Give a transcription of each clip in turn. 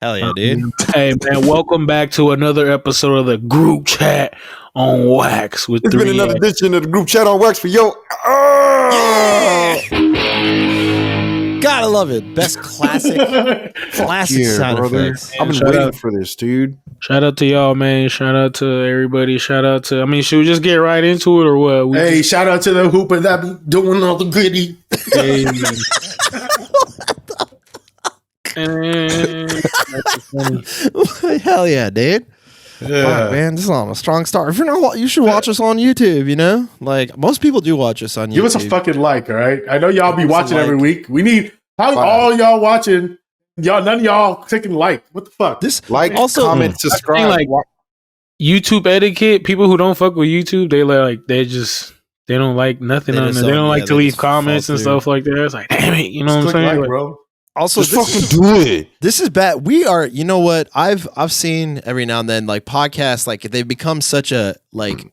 Hell yeah, dude. Hey man, welcome back to another episode of the group chat on Wax with It's been another edition of the group chat on Wax for yo. Gotta love it. Best classic sound effects. I've been waiting for this, dude. Shout out to y'all, man. Shout out to everybody. Shout out to. I mean, should we just get right into it or what? Hey, shout out to the hooper that be doing all the goodie. Hey. Hell yeah, dude. Yeah, wow, man, this is on a strong start. If you're not, you should watch us on YouTube. You know, like most people do watch us on YouTube. Give us a fucking like, all right? I know y'all be watching every week. We need all y'all watching. Y'all, none of y'all clicking like. What the fuck? This like, also comment, subscribe. Like YouTube etiquette. People who don't fuck with YouTube, they don't like nothing on there. They don't like to leave comments and stuff like that. It's like, damn it, you know what I'm saying, like, bro? Also, just fucking do it. This is bad. We are, you know what? I've seen every now and then like podcasts, like they've become such a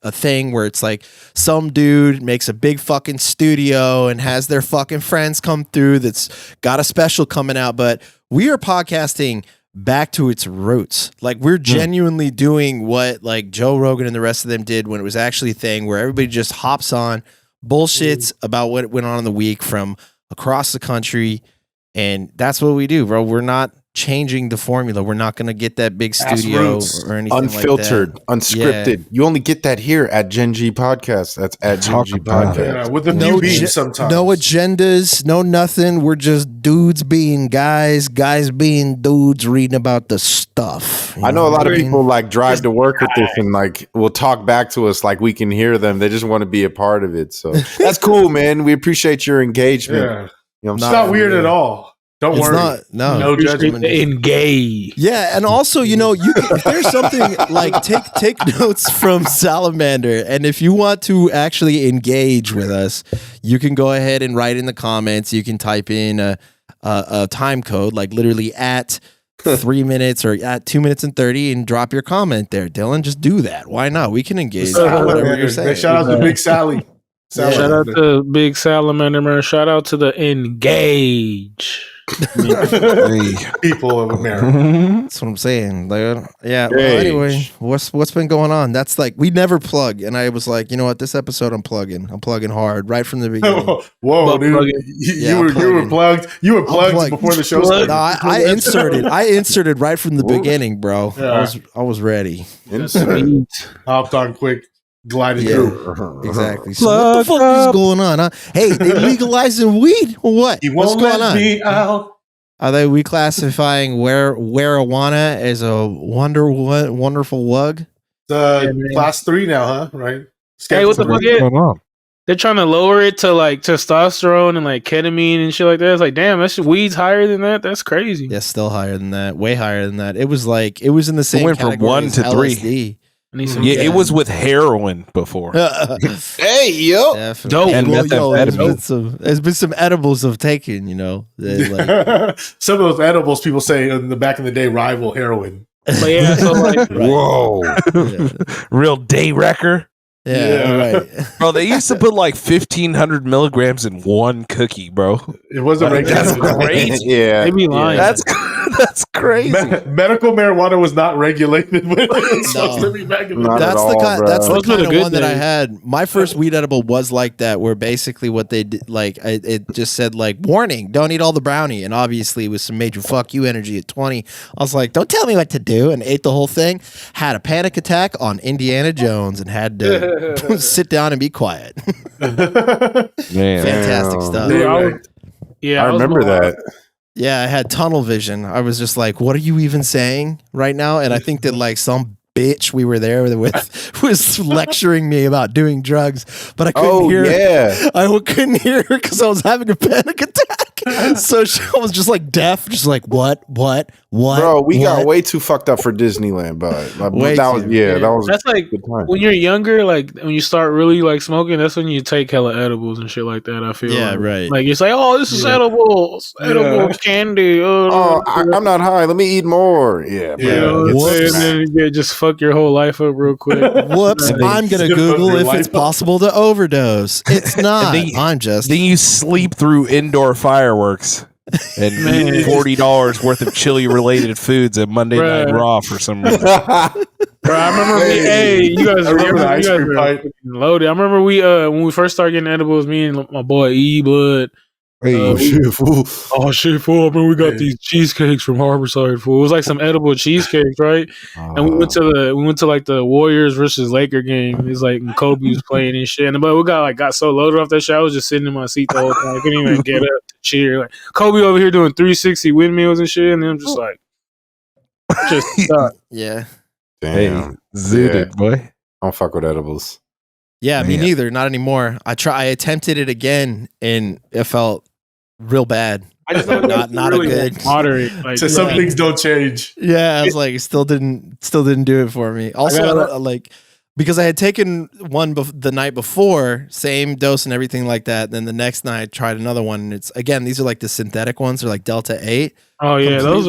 thing where it's like some dude makes a big fucking studio and has their fucking friends come through that's got a special coming out. But we are podcasting back to its roots. Like we're genuinely doing what like Joe Rogan and the rest of them did when it was actually a thing where everybody just hops on, bullshits about what went on in the week from across the country. And that's what we do, bro. We're not changing the formula. We're not going to get that big studio or anything unfiltered, like that. Unscripted. Yeah. You only get that here at Gen G Podcast. That's at Gen G Podcast. Yeah, with the new beats sometimes. No agendas, no nothing. We're just dudes being guys being dudes, reading about the stuff. I know a lot of people like drive to work with this and like will talk back to us like we can hear them. They just want to be a part of it. So that's cool, man. We appreciate your engagement. Yeah. You know it's not weird at all. Don't worry. No judgment. Engage. Yeah, and also, you know, if there's something like take notes from Salamander, and if you want to actually engage with us, you can go ahead and write in the comments. You can type in a time code, like literally at 3 minutes or at 2 minutes and 30, and drop your comment there. Dylan, just do that. Why not? We can engage. Whatever you're saying. Shout out to Big Sally. Shout out to Big Salamander, man. Shout out to the Engage people of America. That's what I'm saying. Like, yeah. Well, anyway, what's been going on? That's like we never plug, and I was like, you know what? This episode, I'm plugging hard right from the beginning. Whoa, dude! You were plugged. You were plugged before the show started. No, I inserted right from the beginning, bro. Yeah. I was ready. Hopped on quick. Glided through. Exactly. So what the fuck is going on? Huh? Hey, they legalizing weed or what? What's going on? Me out. Are they reclassifying marijuana as a wonderful wug? Class 3 now, huh? Right? Hey, what the fuck is? They're trying to lower it to like testosterone and like ketamine and shit like that. It's like, damn, that's weed's higher than that. That's crazy. Yeah, still higher than that. Way higher than that. It was in the same. It went from 1 to 3. Yeah, it was with heroin before. Hey, yo. Dope. And there's been some edibles I've taken, you know. Like, some of those edibles people say in the back in the day rival heroin. But yeah, so like, whoa. Real day wrecker. Yeah, right. Bro, they used to put like 1,500 milligrams in one cookie, bro. It wasn't regulated. That's crazy. Yeah. They be lying. That's crazy. Medical marijuana was not regulated. That's the kind of one that I had. My first weed edible was like that, where basically what they did, like it just said like, warning, don't eat all the brownie. And obviously with some major fuck you energy at 20, I was like, don't tell me what to do, and ate the whole thing. Had a panic attack on Indiana Jones and had to sit down and be quiet. Man, fantastic stuff. I remember that. Yeah, I had tunnel vision. I was just like, what are you even saying right now? And I think that like some bitch we were there with was lecturing me about doing drugs, but I couldn't hear. Yeah. I couldn't hear her because I was having a panic attack. So I was just like deaf, just like what? Bro, we got way too fucked up for Disneyland, but that's like when you're younger, like when you start really like smoking, that's when you take hella edibles and shit like that. I feel right. Like it's like, oh, this is edibles candy. I'm not high. Let me eat more. Yeah. And then you just fuck your whole life up real quick. Whoops! I'm gonna Google if it's possible to overdose. It's not. Then you sleep through indoor fireworks. and $40 worth of chili related foods at Monday Night Raw for some reason. Bro, I remember you guys were loaded. I remember when we first started getting edibles, me and my boy E-Bud. Shit, fool. Oh shit, fool! I mean, we got these cheesecakes from Harborside, fool. It was like some edible cheesecakes, right? And we went to like the Warriors versus Laker game. It was like when Kobe was playing and shit. But we got so loaded off that shit. I was just sitting in my seat the whole time. I couldn't even get up to cheer. Like Kobe over here doing 360 windmills and shit, and I'm just like, yeah. Damn. Hey, zooted, boy. I don't fuck with edibles. Yeah, me neither. Not anymore. I attempted it again, and it felt real bad. I just not really a good moderate. Like, so some things don't change. Yeah, I was like, it still didn't do it for me. Also, because I had taken one the night before, same dose and everything like that. Then the next night, I tried another one. And it's again, these are like the synthetic ones. They're like Delta 8. Oh yeah, those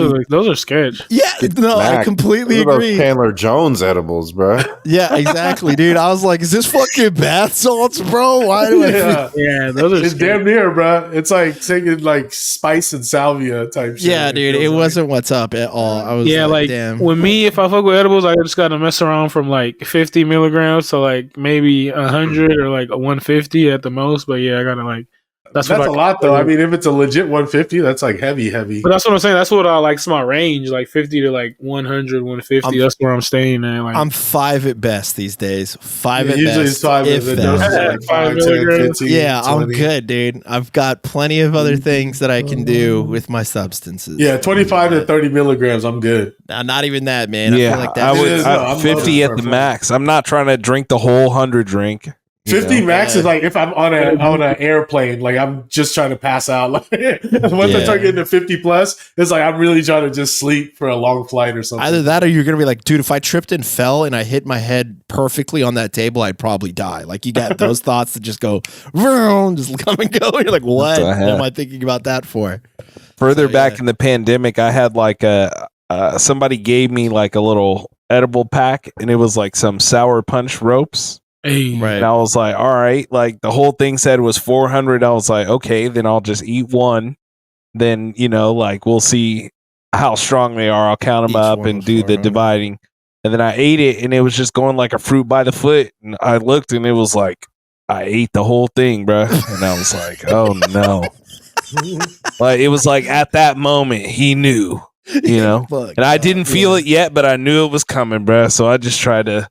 are sketch. Yeah, no, Mac, I completely agree. Chandler Jones edibles, bro. Yeah, exactly, dude. I was like, is this fucking bath salts, bro? Why do I? Yeah, those are. It's damn near, bro. It's like taking like spice and salvia type shit. Yeah, dude, it wasn't what's up at all. I was like damn. With me, if I fuck with edibles, I just gotta mess around from like 50 milligrams to like maybe 100 or like 150 at the most. But yeah, I gotta like. That's a lot, though. I mean, if it's a legit 150, that's like heavy. But that's what I'm saying. That's what I like. My range, like 50 to like 100, 150. That's where I'm staying at. Like, I'm 5 at best these days. 5 at usually best. It's 5 if like 5, 10, 15, yeah, 20. I'm good, dude. I've got plenty of other things that I can do with my substances. Yeah, 25 to 30 milligrams. I'm good. Not even that, man. Yeah, I feel like that. 50 at the max. I'm not trying to drink the whole 100 drink. 50 max is like if I'm on an airplane, like I'm just trying to pass out. Like once I start getting to 50 plus, it's like I'm really trying to just sleep for a long flight or something. Either that or you're gonna be like, dude, if I tripped and fell and I hit my head perfectly on that table, I'd probably die. Like you got those thoughts that just go, just come and go. You're like, what am I thinking about that for? Further back in the pandemic, I had like somebody gave me like a little edible pack, and it was like some sour punch ropes. Hey, right. And I was like, all right, like the whole thing said was 400. I was like, okay, then I'll just eat one. Then, like we'll see how strong they are. I'll count them up and do the dividing. And then I ate it, and it was just going like a fruit by the foot. And I looked, and it was like, I ate the whole thing, bro. And I was like, oh no. Like it was like at that moment, he knew, and I didn't feel it yet, but I knew it was coming, bro. So I just tried to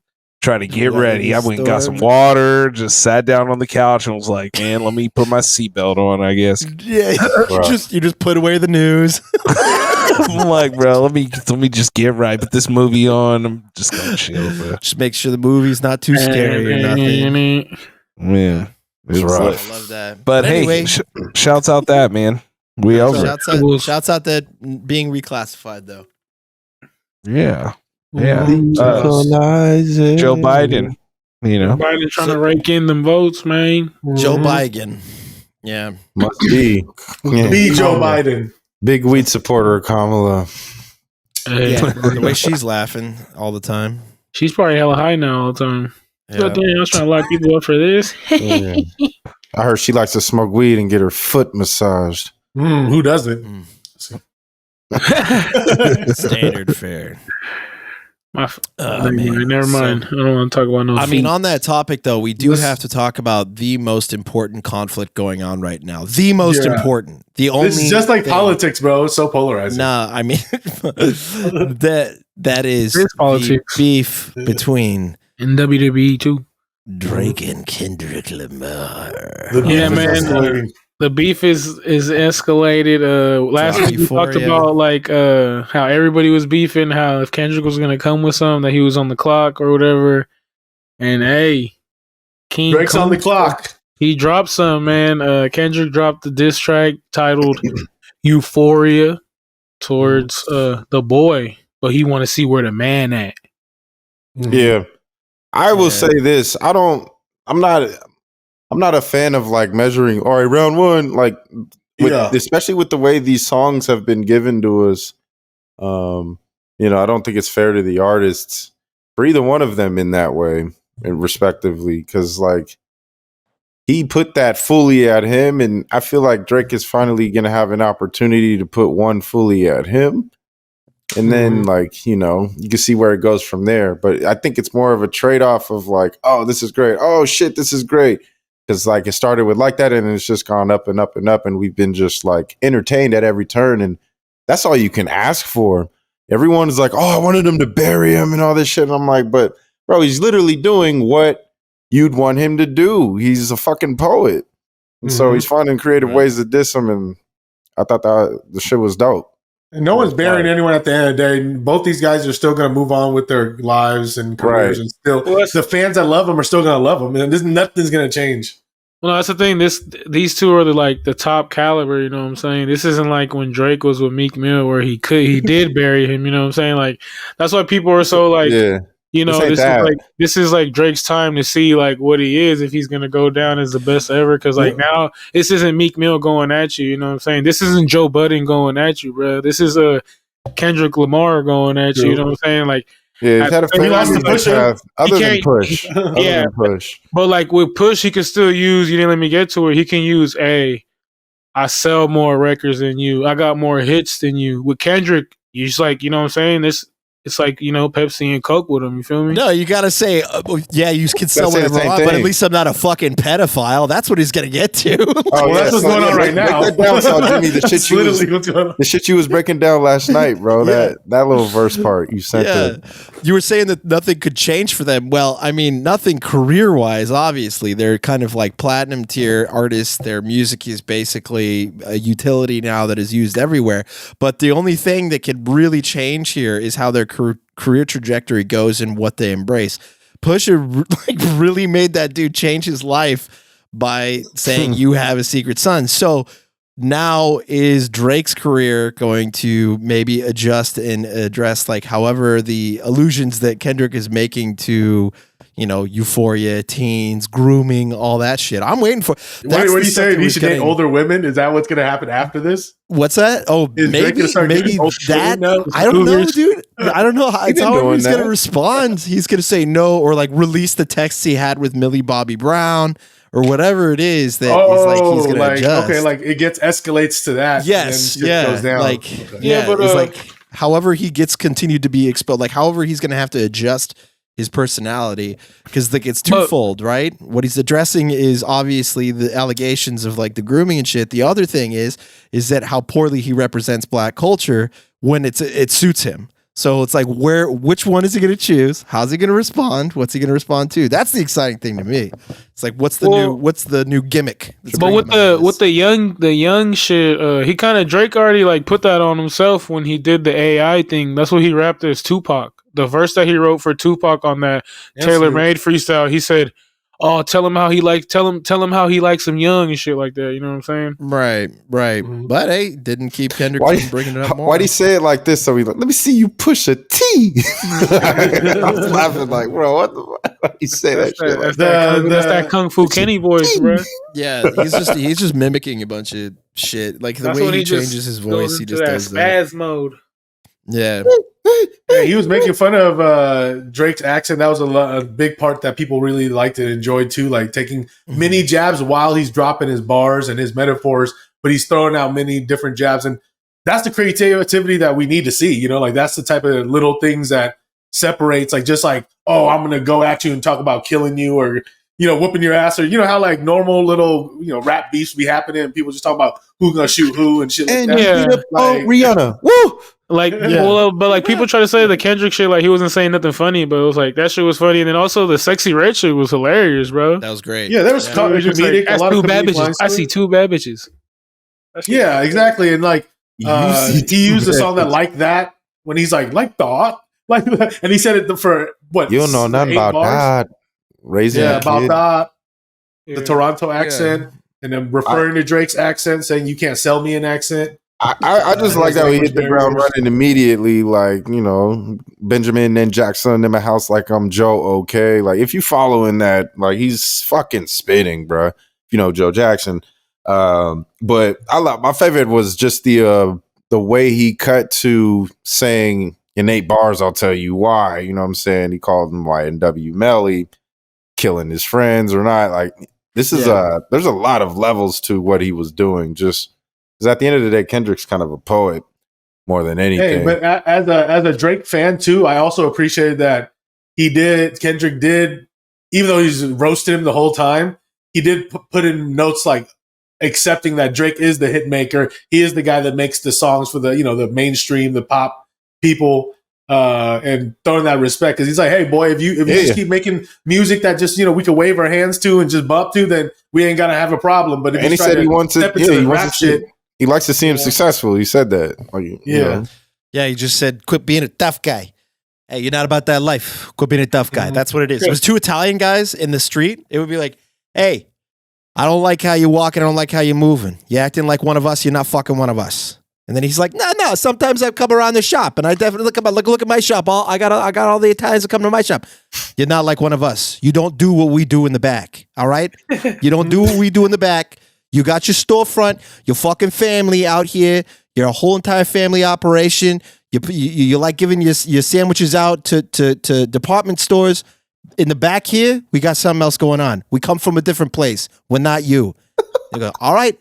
get ready. I went and got some water, just sat down on the couch and was like, man, let me put my seatbelt on, I guess. Yeah, you just put away the news. I'm like, bro, let me just get right. Put this movie on. I'm just gonna chill, bro. Just make sure the movie's not too scary or nothing. Yeah. It's rough. I love that. But anyway, shouts out that, man. We over. Shouts out that being reclassified though. Yeah. Yeah. Joe Biden. Biden trying to rake in them votes, man. Joe Biden. Yeah. Must be. Be Joe Biden. Big weed supporter, Kamala. Yeah, the way she's laughing all the time. She's probably hella high now all the time. Yeah. But damn, I was trying to lock people up for this. Yeah. I heard she likes to smoke weed and get her foot massaged. Who doesn't? Standard fare. Never mind. I don't want to talk about no. I mean, on that topic though, we do have to talk about the most important conflict going on right now. The most important. The only. It's just like politics, bro. It's so polarizing. Nah, I mean that is politics. Beef between in WWE too. Drake and Kendrick Lamar. Yeah, man. The beef is escalated. Last week we talked about like how everybody was beefing, how if Kendrick was gonna come with something, that he was on the clock or whatever. And hey, Drake's on the clock. He dropped some, man. Kendrick dropped the diss track titled "Euphoria" towards the boy, but he want to see where the man at. Yeah, I will say this: I'm not a fan of like measuring. All right, round one, like especially with the way these songs have been given to us. I don't think it's fair to the artists for either one of them in that way, and respectively, because like he put that fully at him, and I feel like Drake is finally going to have an opportunity to put one fully at him. And then, like, you know, you can see where it goes from there. But I think it's more of a trade-off of like, oh, this is great. Oh, shit, this is great. Because, like, it started with like that, and it's just gone up and up and up. And we've been just, like, entertained at every turn. And that's all you can ask for. Everyone is like, oh, I wanted him to bury him and all this shit. And I'm like, but, bro, he's literally doing what you'd want him to do. He's a fucking poet. And so he's finding creative ways to diss him. And I thought that the shit was dope. And no one's burying anyone at the end of the day. Both these guys are still going to move on with their lives and careers, and still the fans that love them are still going to love them, and nothing's going to change. Well, no, that's the thing. These two are the top caliber. You know what I'm saying? This isn't like when Drake was with Meek Mill, where he did bury him. You know what I'm saying? Like that's why people are so like. Yeah. You know, this is like Drake's time to see like what he is, if he's gonna go down as the best ever. Because like now, this isn't Meek Mill going at you. You know what I'm saying? This isn't Joe Budden going at you, bro. This is a Kendrick Lamar going at you. You know what I'm saying? Like, yeah, he had a push other than push. Yeah, push. But like with push, he can still use. You didn't let me get to it. He can use I sell more records than you. I got more hits than you. With Kendrick, you just like, you know what I'm saying? It's like, you know, Pepsi and Coke with him. You feel me? No, you gotta say, yeah, you can sell whatever I want, but at least I'm not a fucking pedophile. That's what he's gonna get to. That's what's going on right now. Break that down, so Jimmy, the shit you was breaking down last night, bro. That little verse part you sent. Yeah, you were saying that nothing could change for them. Well, I mean, nothing career-wise. Obviously, they're kind of like platinum tier artists. Their music is basically a utility now that is used everywhere. But the only thing that could really change here is how their career trajectory goes and what they embrace. Pusha like really made that dude change his life by saying you have a secret son. So now is Drake's career going to maybe adjust and address like however the allusions that Kendrick is making to, you know, euphoria, teens, grooming, all that shit. I'm waiting for. What are you saying? He should date older women? Is that what's going to happen after this? What's that? Oh, maybe that. I don't know, dude. I don't know how he's going to respond. He's going to say no, or like release the texts he had with Millie Bobby Brown, or whatever it is that he's going to adjust. Okay, like it escalates to that. Yes, and then goes down. Like but it's like however he gets continued to be exposed, like however he's going to have to adjust his personality, because like it's twofold, right? What he's addressing is obviously the allegations of like the grooming and shit. The other thing is that how poorly he represents black culture when it suits him. So it's like which one is he going to choose? How's he going to respond? What's he going to respond to? That's the exciting thing to me. It's like what's the new gimmick? But with the young shit, he kind of Drake already like put that on himself when he did the AI thing. That's what he rapped as Tupac. The verse that he wrote for Tupac on that tailor-made freestyle, he said, "Oh, tell him how he likes him young and shit like that." You know what I'm saying? Right. Mm-hmm. But hey, didn't keep Kendrick from bringing it up more. Why'd he say it like this? So he like, let me see you push a T. I was laughing like, bro, what the fuck? Why'd he say that shit? That's that Kung Fu Kenny voice, bro. Yeah, he's just mimicking a bunch of shit. Like the way he changes his voice, he just does that. Spaz mode. Yeah. Yeah, he was making fun of Drake's accent. That was a big part that people really liked and enjoyed too, like taking mini jabs while he's dropping his bars and his metaphors, but he's throwing out many different jabs. And that's the creativity that we need to see, you know, like that's the type of little things that separates, like just like, oh, I'm going to go at you and talk about killing you, or, you know, whooping your ass, or, you know, how like normal little, you know, rap beefs be happening and people just talk about who's going to shoot who and shit like that. Yeah. Like, Rihanna. Woo! Like, well, but like people try to say the Kendrick shit, like he wasn't saying nothing funny, but it was like that shit was funny, and then also the Sexy Red shit was hilarious, bro. That was great. Yeah, there was comedic. Like, a lot of bad bitches. I see two bad bitches. Yeah, exactly, and like he used a song that like that when he's like thought, like, and he said it for what? You don't know nothing about that. Raising about that. The Toronto accent, and then referring to Drake's accent, saying you can't sell me an accent. I just like that we hit the ground running immediately, like, you know, Benjamin and Jackson in my house, like I'm Joe, okay? Like, if you following that, like, he's fucking spitting, bro. You know, Joe Jackson. But my favorite was just the way he cut to saying in 8 bars, I'll tell you why. You know what I'm saying? He called him YNW Melly, killing his friends or not. Like, This is there's a lot of levels to what he was doing. Just because at the end of the day, Kendrick's kind of a poet more than anything. Hey, but as a Drake fan too, I also appreciated that Kendrick did, even though he's roasted him the whole time, he did put in notes like accepting that Drake is the hit maker. He is the guy that makes the songs for the, the mainstream, the pop people, and throwing that respect. Cause he's like, hey boy, if you just keep making music that just, we can wave our hands to and just bump to, then we ain't gonna have a problem. But if he said he wants to, he likes to see him successful. He said that. Yeah. He just said, quit being a tough guy. Hey, you're not about that life. Quit being a tough guy. That's what it is. It was two Italian guys in the street. It would be like, hey, I don't like how you're walking. I don't like how you're moving. You're acting like one of us. You're not fucking one of us. And then he's like, no. Sometimes I come around the shop and I definitely look at my shop. I got all the Italians that come to my shop. You're not like one of us. You don't do what we do in the back. All right. You don't do what we do in the back. You got your storefront, your fucking family out here. You're a whole entire family operation. You like giving your sandwiches out to department stores. In the back here, we got something else going on. We come from a different place. We're not you. They go, all right,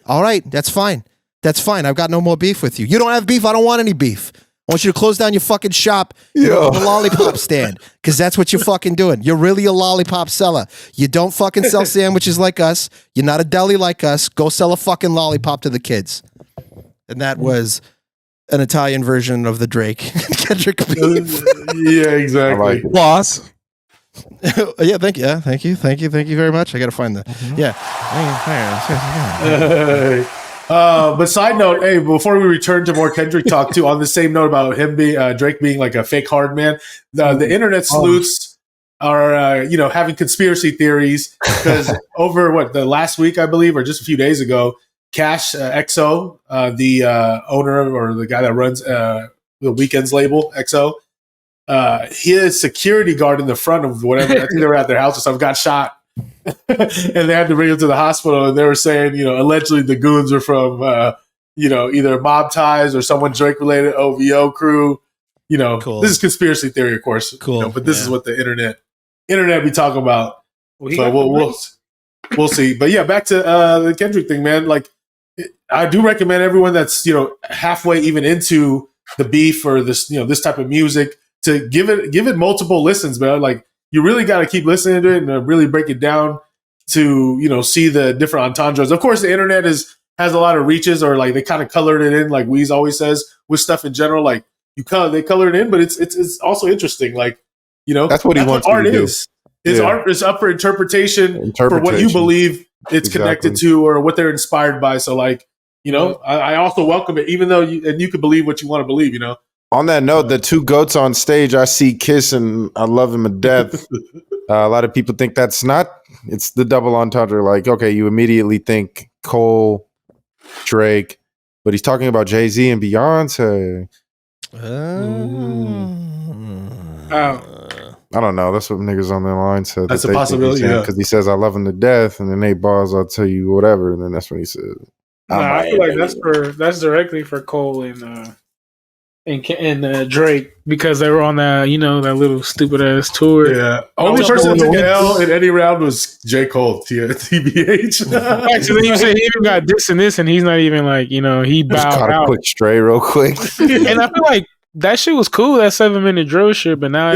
that's fine. That's fine. I've got no more beef with you. You don't have beef. I don't want any beef. I want you to close down your fucking shop, the lollipop stand, because that's what you're fucking doing. You're really a lollipop seller. You don't fucking sell sandwiches like us. You're not a deli like us. Go sell a fucking lollipop to the kids. And that was an Italian version of the Drake Kendrick beef. Yeah, exactly. Loss. Yeah, thank you very much. I got to find the But side note, hey, before we return to more Kendrick talk too, on the same note about him being Drake being like a fake hard man, the internet sleuths are having conspiracy theories because over the last week, I believe, or just a few days ago, Cash XO, the owner or the guy that runs the Weekends label XO, his security guard in the front of whatever, I think they were at their house or something, got shot. And they had to bring him to the hospital, and they were saying, allegedly the goons are from, either mob ties or someone Drake related, OVO crew. Cool. This is conspiracy theory, of course. Cool. But this is what the internet be talking about. So we'll see. But yeah, back to the Kendrick thing, man. Like, I do recommend everyone that's halfway even into the beef or this this type of music to give it multiple listens, man. Like, you really got to keep listening to it and really break it down to, see the different entendres. Of course, the internet has a lot of reaches, or like they kind of colored it in, like Weez always says with stuff in general. Like they color it in, but it's also interesting. Like, that's what he wants. Art is. Art is up for interpretation for what you believe it's connected to or what they're inspired by. So like, I also welcome it, even though you can believe what you want to believe. On that note, the two goats on stage, I see Kiss and I Love Him to Death. A lot of people think it's the double entendre. Like, okay, you immediately think Cole, Drake, but he's talking about Jay-Z and Beyonce. I don't know. That's what niggas on their line said. That's a possibility, because he says, I love him to death, and then 8 bars, I'll tell you whatever, and then that's when he says. I feel like that's directly for Cole and Drake, because they were on that that little stupid ass tour. Yeah, only person that took an L in any round was J. Cole, TBH. Right, so then you say he even got this and this, and he's not even like he bowed out. Quick stray, real quick. And I feel like that shit was cool, that 7-minute drill shit, but now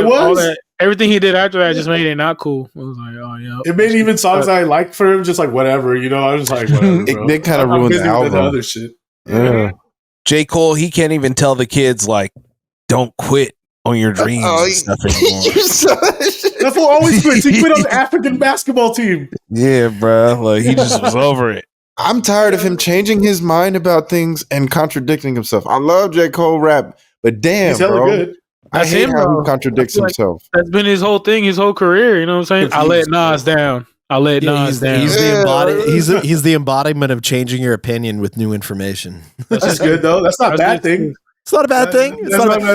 everything he did after that just made it not cool. I was like, oh yeah. It made even songs I liked for him just like whatever, I was just like whatever. Bro. It kind of ruined the album. The other shit. Yeah. J. Cole, he can't even tell the kids like, don't quit on your dreams and stuff anymore. That's what always quits. He quit on the African basketball team. Yeah, bro. Like, he just was over it. I'm tired of him changing his mind about things and contradicting himself. I love J. Cole rap, but damn, he's hella bro. Good. I hate how he contradicts himself. That's been his whole thing, his whole career. You know what I'm saying? I let Nas down. Nas down. He's the embodiment of changing your opinion with new information. That's good though. That's not a bad thing. It's not a bad thing.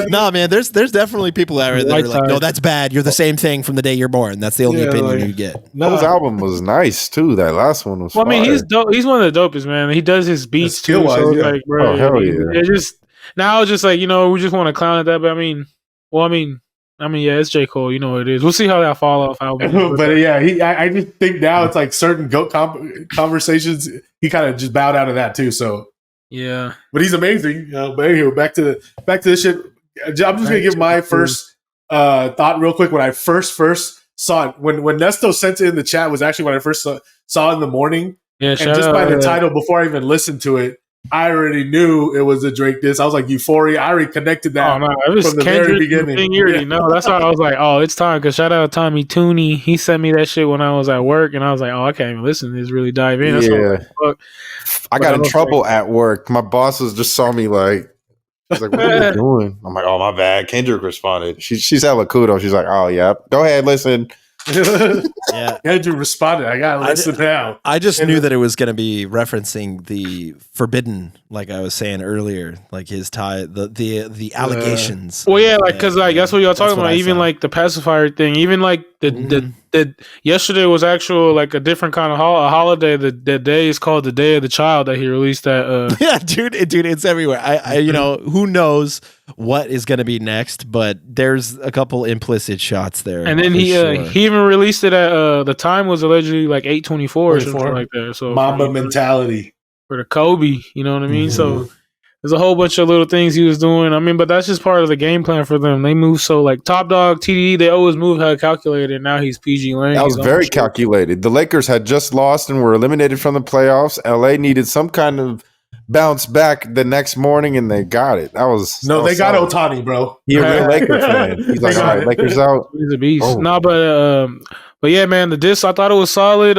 No, man. There's definitely people out there that are like, no, that's bad. You're the same thing from the day you're born. That's the only opinion you get. His album was nice too. That last one was. Well, I mean, he's dope. He's one of the dopest, man. He does his beats too. So like, bro, hell yeah. It's just now, just like we just want to clown at that, but I mean, I mean, yeah, it's J. Cole. You know what it is. We'll see how that fall off album. But yeah, I just think now it's like certain GOAT conversations. He kind of just bowed out of that too. So yeah, but he's amazing. But anyway, back to this shit. I'm just gonna give my first thought real quick. When I first saw it, when Nesto sent it in the chat, was actually when I first saw it in the morning. Yeah, and just by the title, before I even listened to it, I already knew it was a Drake diss. I was like, Euphoria. I already connected that it was from the Kendrick very beginning. Thing you already know. That's why I was like, oh, it's time. Because shout out Tommy Tooney. He sent me that shit when I was at work, and I was like, oh, I can't even listen to this. Really dive in. That's yeah. I got in trouble at work. My bosses just saw me like, she's like, what are you doing? I'm like, oh, my bad. Kendrick responded. She's hella kudo. She's like, oh, yeah. Go ahead, listen. Yeah, Andrew responded. I gotta listen now. I just knew that it was going to be referencing the forbidden, like I was saying earlier, like his the allegations. Well, yeah, like because like that's what y'all talking about. Even like the pacifier thing. Even like the yesterday was actual like a different kind of a holiday. The day is called the Day of the Child that he released that. Yeah, dude, it's everywhere. I you know, who knows what is going to be next, but there's a couple implicit shots there. And then he even released it at the time was allegedly like 8:24 or something like that. So Mamba mentality for the Kobe, you know what I mean? So there's a whole bunch of little things he was doing. I mean, but that's just part of the game plan for them. They move so like Top Dog, TDE, they always move how calculated. Now he's PG Lane. That was very calculated. The Lakers had just lost and were eliminated from the playoffs. LA needed some kind of bounce back the next morning, and they got it. They got Ohtani, bro. You're a real Laker fan. He's like, all right, Lakers out. He's a beast. Oh. No, but yeah, man, the diss, I thought it was solid.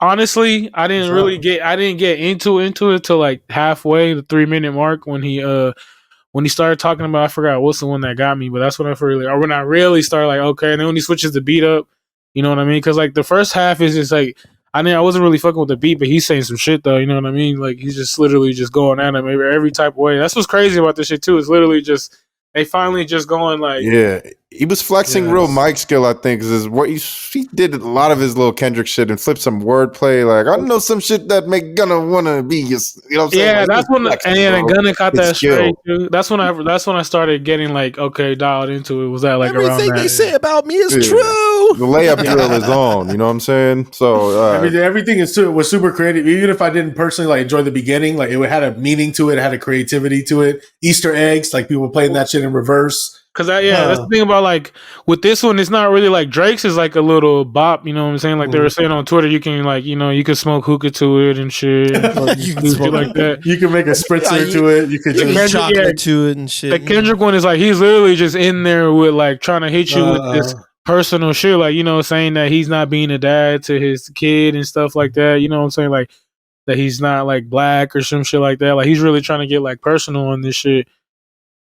Honestly, I didn't get into it till like halfway, the 3-minute mark when he started talking about, I forgot what's the one that got me, but that's when I really started like, okay. And then when he switches the beat up, you know what I mean? Because like the first half is just like, I wasn't really fucking with the beat, but he's saying some shit though, you know what I mean? Like he's just literally just going at him every type of way. That's what's crazy about this shit too. It's literally just they finally just going like, yeah, he was flexing real mic skill. I think is what he did a lot of his little Kendrick shit and flipped some wordplay. Like I know some shit that make Gunna wanna be, you know what I'm saying? Yeah, like, that's when and Gunna caught that straight. Dude. That's when I started getting like okay dialed into it. Was that like everything around they say about me is true? The layup drill is on. You know what I'm saying? So everything was super creative. Even if I didn't personally like enjoy the beginning, like it had a meaning to it, it had a creativity to it. Easter eggs, like people playing that shit in reverse. Cause that's the thing about like with this one, it's not really like Drake's is like a little bop, you know what I'm saying? Like they were saying on Twitter, you can like you can smoke hookah to it and shit, you can smoke like that. You can make a spritzer to it. You could just chocolate to it and shit. The Kendrick one is like he's literally just in there with like trying to hit you with this personal shit, like saying that he's not being a dad to his kid and stuff like that. You know what I'm saying? Like that he's not like black or some shit like that. Like he's really trying to get like personal on this shit.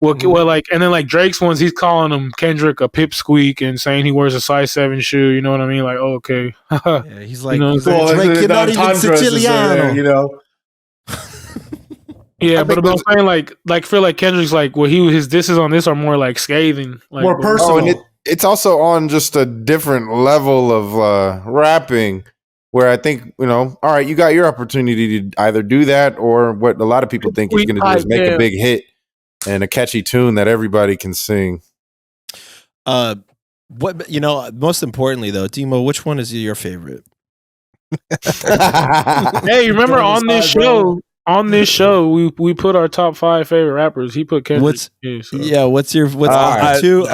Well, like, and then like Drake's ones, he's calling him Kendrick a pipsqueak and saying he wears a size 7 shoe. You know what I mean? Like, oh, okay. Yeah, he's like, Drake, you're not even Siciliano. You know? Yeah, but I'm saying like feel like Kendrick's like, well, his disses on this are more like scathing, like more personal. And it's also on just a different level of rapping. Where I think, all right, you got your opportunity to either do that or what a lot of people think he's going to do is make a big hit and a catchy tune that everybody can sing. Most importantly though, Demo, which one is your favorite? Hey, remember on this show, we put our top 5 favorite rappers. He put Kendrick. What's your two?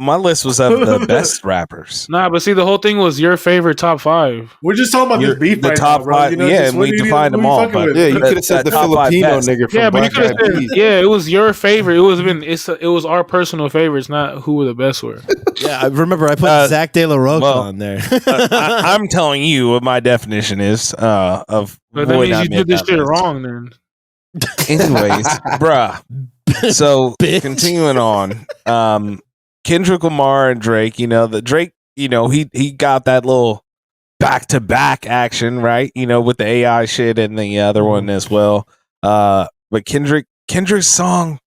My list was of the best rappers. Nah, but see, the whole thing was your favorite top 5. We're just talking about this beef right top now, bro. 5, and we defined them all. But yeah, you could have said the Filipino nigga from but you could have said, it was your favorite. It was our personal favorites, not who the best were. Yeah, I remember I put Zach De La Rocha on there. I'm telling you what my definition is of. But that means you did this shit wrong, then. Anyways, bruh. So continuing on, Kendrick Lamar and Drake, the Drake, he got that little back-to-back action, right? With the AI shit and the other one as well. But Kendrick's song,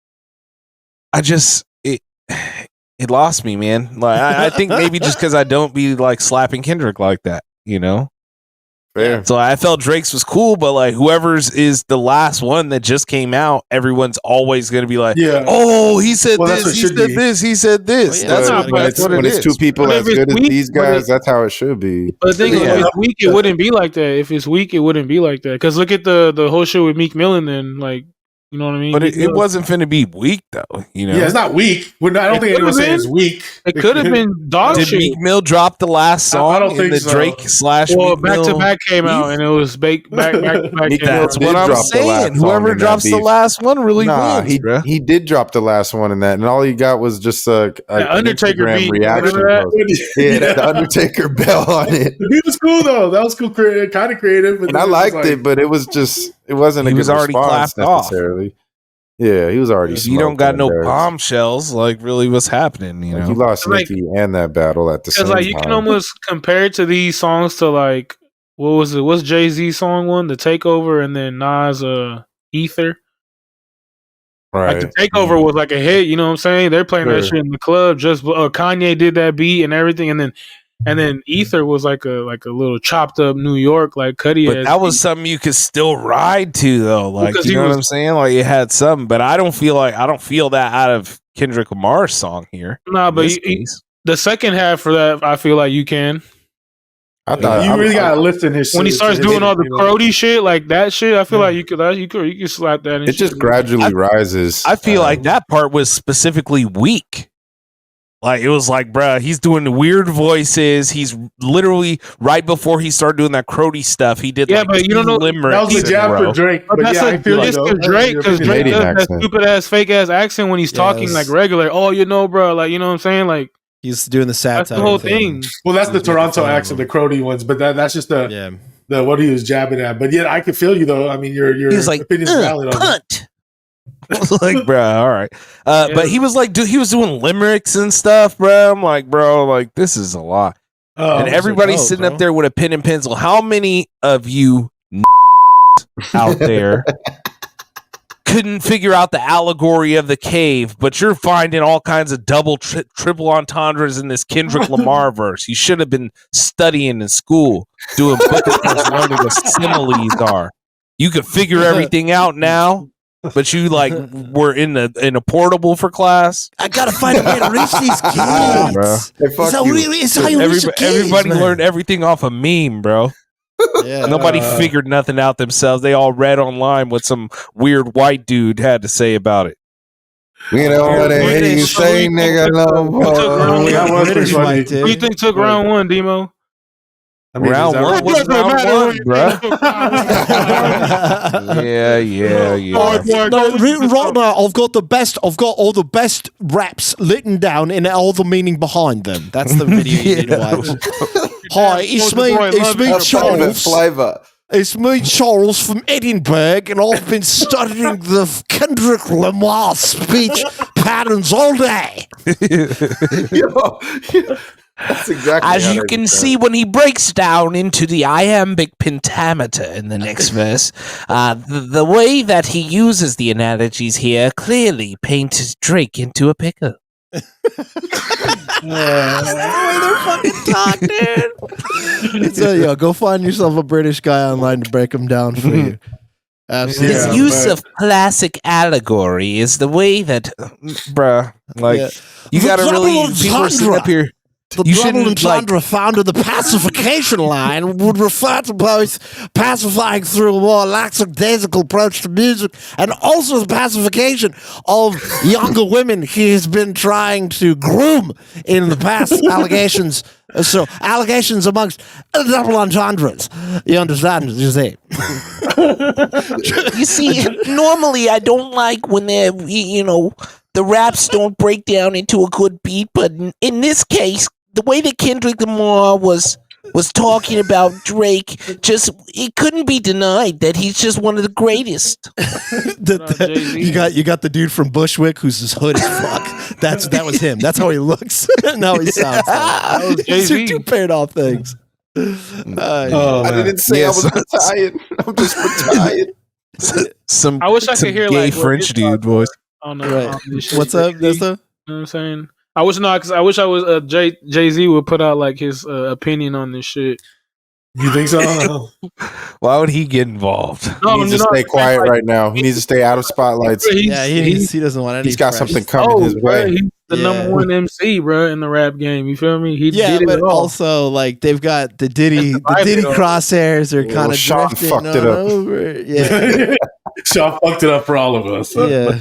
it lost me, man. Like I think maybe just because I don't be like slapping Kendrick like that, Fair. So I felt Drake's was cool, but like whoever's is the last one that just came out, everyone's always going to be like, oh, he said this, he said this, he said this. Well, yeah, That's when it's two people But as good as these guys, that's how it should be. But the thing is, if it's weak, it wouldn't be like that. If it's weak, it wouldn't be like that. Because look at the whole shit with Meek Mill, and then like, you know what I mean? But it wasn't finna be weak though, you know. Yeah, it's not weak. I don't think anyone's saying it's weak. It could have been dog Did shit. Meek Mill drop the last song I don't in think the so. Drake / Well, Meek back Mill to back came out, beef? and it was back. That's what I'm saying. Whoever drops the last one really wins, bro. He did drop the last one in that, and all he got was just an Undertaker Instagram beat. reaction. Yeah, the Undertaker bell on it. The beat was cool though. That was cool, kind of creative. But And I liked it, but it wasn't He a was good already response clapped off. necessarily. Yeah, he was already. If you don't got no smoked. bombshells, like really what's happening, you Like, know? he lost Like- Nicki and that battle at the same Because time. like you can almost compare it to these songs to like what was it? What's Jay-Z song one? The Takeover, and then Nas Ether. right. Like the Takeover was like a hit. You know what I'm saying? They're playing that shit in the club. Just Kanye did that beat and everything, and then Ether was like a little chopped up New York like Cudi. But that was something you could still ride to though. Like, Because you he know what was- I'm saying? Like it had something, but I don't feel that out of Kendrick Lamar's song here. Nah, in but this case. the second half for that, I feel like you can. I thought you really gotta listen his shit. When he starts doing all the you know? Crody shit, like that shit, I feel like you could slap that in. it just gradually rises. I feel like that part was specifically weak. Like it was like, bruh, he's doing the weird voices. He's literally right before he started doing that Crody stuff. He did like but you don't know limericks That was the in a jab row. for Drake. But that's I feel because though. Drake does Canadian that accent. stupid ass fake ass accent when he's talking Yes. like regular. Oh, you know, bro, like you know what I'm saying? Like He's doing the satire. that's the whole thing. Well, that's the He's making Toronto fun of accent, the him. Crody ones, but that's just the what he was jabbing at. But yeah, I could feel you though. I mean, your He was like, opinion's valid on that. cunt. I was like, bruh, all right. But he was like, dude, he was doing limericks and stuff, bro. I'm like, bro, like this is a lot. Oh, And everybody's dope, sitting bro. up there with a pen and pencil. How many of you out there couldn't figure out the allegory of the cave, but you're finding all kinds of double, triple entendres in this Kendrick Lamar verse? You should have been studying in school, doing book reports, learning what similes are. You could figure everything out now, but you like were in a portable for class. I gotta find a way to reach these kids. Hey, fuck you. It's how you reach the kids, Everybody man. learned everything off a meme, bro. Yeah. Nobody figured nothing out themselves. They all read online what some weird white dude had to say about it. We don't want to hear you say nigga no more. That was pretty British funny. white, dude. Who you think took round one, Demo? I mean, Round is that one right? was round one, bro. Yeah. Right now, I've got the best. I've got all the best raps written down and all the meaning behind them. That's the video you need to watch. Hi, it's me. It's me, Charles. Flavor. It's me, Charles from Edinburgh, and I've been studying the Kendrick Lamar speech patterns all day. That's exactly As how you they can do see, when he breaks down into the iambic pentameter in the next verse, the way that he uses the analogies here clearly paints Drake into a pickle. So, go find yourself a British guy online to break them down for you. Absolutely. His use of classic allegory is the way that, bruh, like, you The gotta really, double people are sitting up here. The You double shouldn't, like- entendre found in the pacification line would refer to both pacifying through a more lackadaisical approach to music and also the pacification of younger women he has been trying to groom in the past. Allegations amongst double entendres. You understand? You see? You see, normally I don't like when they're, the raps don't break down into a good beat, but in this case, the way that Kendrick Lamar was talking about Drake, it couldn't be denied that he's just one of the greatest. You got the dude from Bushwick who's just hood as fuck. That was him. That's how he looks. and how he sounds. Like. These are two paired off things. I didn't say I was retired. I'm just retired. Some I wish I could hear gay like what French his dude thoughts voice. were on this shit. What's up, Nessa? You know what I'm saying? I wish I was Jay-Z would put out like his opinion on this shit. You think so? Why would he get involved? He needs to stay quiet right now. He needs to stay out of spotlights. He doesn't want any. He's got fresh something coming his way. He's the number one MC, bro, in the rap game. You feel me? He Yeah, did it but all. also like they've got the Diddy crosshairs are kind of Sean fucked it up. over. Yeah, Sean fucked it up for all of us. yeah.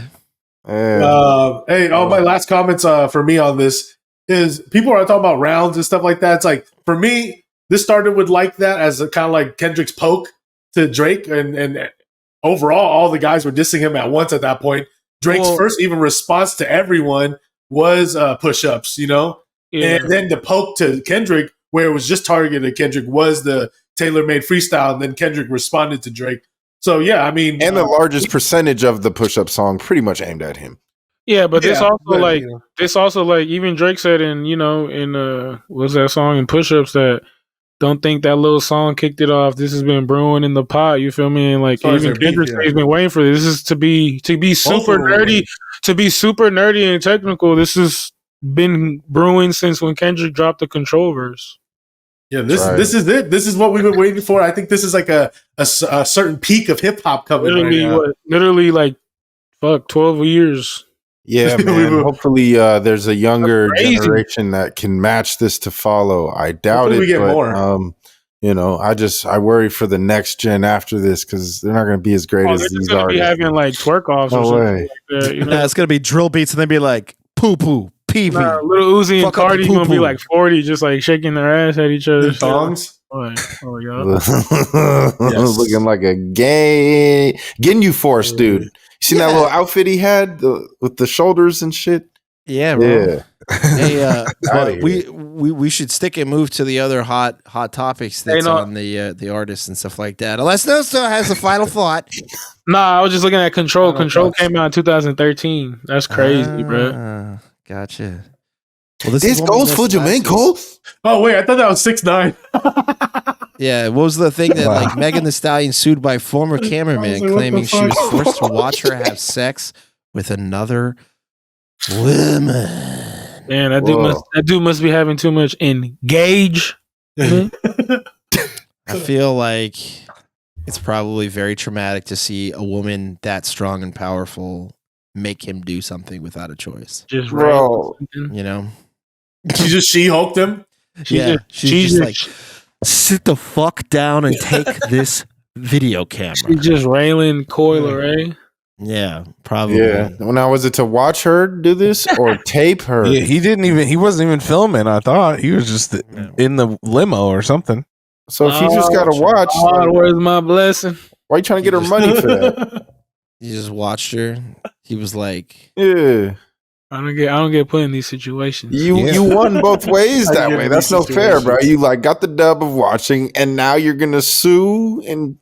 My last comments for me on this is people are talking about rounds and stuff like that. It's like for me. This started with like that as a kind of like Kendrick's poke to Drake, and overall, all the guys were dissing him at once at that point. Drake's first even response to everyone was push-ups, you know? Yeah. And then the poke to Kendrick, where it was just targeted at Kendrick, was the tailor-made freestyle, and then Kendrick responded to Drake. So, yeah, I mean... And the largest percentage of the push-up song pretty much aimed at him. Yeah, but this also even Drake said in what's that song in Push-Ups that don't think that little song kicked it off. This has been brewing in the pot. You feel me? And like even Kendrick has been waiting for this. This is to be super nerdy, and technical. This has been brewing since when Kendrick dropped the Control verse. Yeah, this is it. This is what we've been waiting for. I think this is like a certain peak of hip hop coming. Literally, like 12 years. Yeah, man. Hopefully, there's a younger generation that can match this to follow. I doubt it. We get more. I worry for the next gen after this because they're not going to be as great as these artists. Be having like twerk offs or something like that. You know? It's going to be drill beats and then be like poo poo pee pee. Little Uzi and Cardi going to be like 40, just like shaking their ass at each other's songs. Oh yeah, looking like a Ginyu Force dude. You seen that little outfit he had with the shoulders and shit? Yeah, bro. Yeah. Hey, we should stick and move to the other hot topics that's on the artists and stuff like that. Unless no still has a final thought. Nah, I was just looking at Control. Control came out in 2013. That's crazy, bro. Gotcha. Well, this goes for Jamaica. Oh wait, I thought that was 6ix9ine. Yeah, what was the thing that like Megan Thee Stallion sued by former cameraman claiming she was forced to watch her have sex with another woman? Man, that dude must be having too much engage. I feel like it's probably very traumatic to see a woman that strong and powerful make him do something without a choice. Just you know, she hulked him. She's just like, sit the fuck down and take this video camera. She's just Raylan Coiler, eh? Yeah, probably. Yeah. Now, was it to watch her do this or tape her? Yeah, he wasn't even filming. I thought he was just in the limo or something. So if you just got to watch, where's my blessing? Why are you trying to get her money for that? You just watched her. He was like, yeah. I don't get put in these situations. You won both ways that way. That's no fair, bro. You like got the dub of watching, and now you're gonna sue and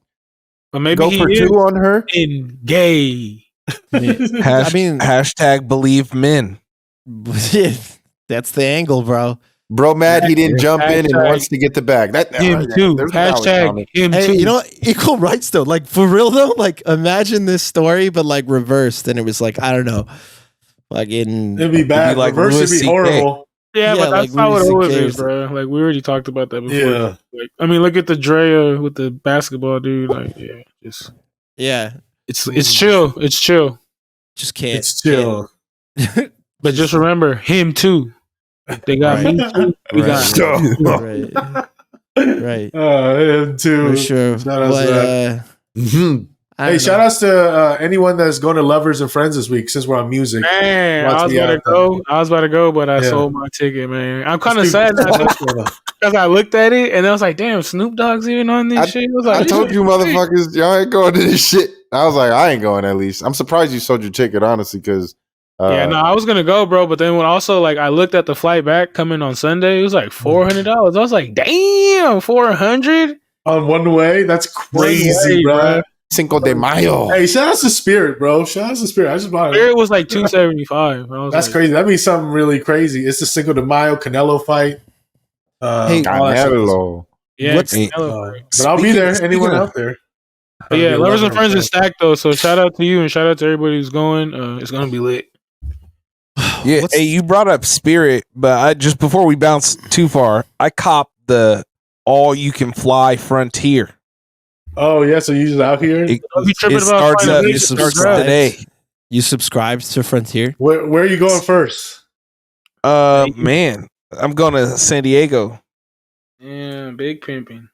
go for two on her. In gay. Hashtag believe men. That's the angle, bro. Bro, mad he didn't jump in and wants to get the bag. Him too. Hashtag him too. You know, equal rights though. Like for real though. Like imagine this story, but like reversed, and it was like I don't know. Like it'd be bad. Like reverse would be horrible. Yeah, but that's not what it was, bro. Like we already talked about that before. Yeah. Like I mean, look at the Drea with the basketball dude. Like it's chill. It's chill. Just can't. It's chill. But just remember him too. They got me too. We got right. Him too. For sure. Shout out to that. Hey, shout outs to anyone that's going to Lovers and Friends this week since we're on music. Man, I was about to go, but I sold my ticket, man. I'm kind of sad because I looked at it and I was like, damn, Snoop Dogg's even on this shit. I told you motherfuckers, y'all ain't going to this shit. I was like, I ain't going at least. I'm surprised you sold your ticket, honestly, because I was gonna go, bro. But then when also like I looked at the flight back coming on Sunday, it was like $400. I was like, damn, $400 on one way. That's crazy, bro. Cinco de Mayo. Hey, shout out to Spirit, bro. Shout out to Spirit. I just bought it. Spirit was like $275. That's crazy. That means something really crazy. It's the Cinco de Mayo Canelo fight. Hey, Canelo. Yeah, Canelo. But I'll be there. Anyone out there? But yeah, Lovers and Friends is stacked though. So shout out to you and shout out to everybody who's going. It's gonna be lit. Yeah, hey, you brought up Spirit, but I just before we bounce too far, I copped all you can fly Frontier. Oh yeah, so you just out here? It starts today. You subscribed to Frontier? Where are you going first? Man, I'm going to San Diego. Yeah, big pimping.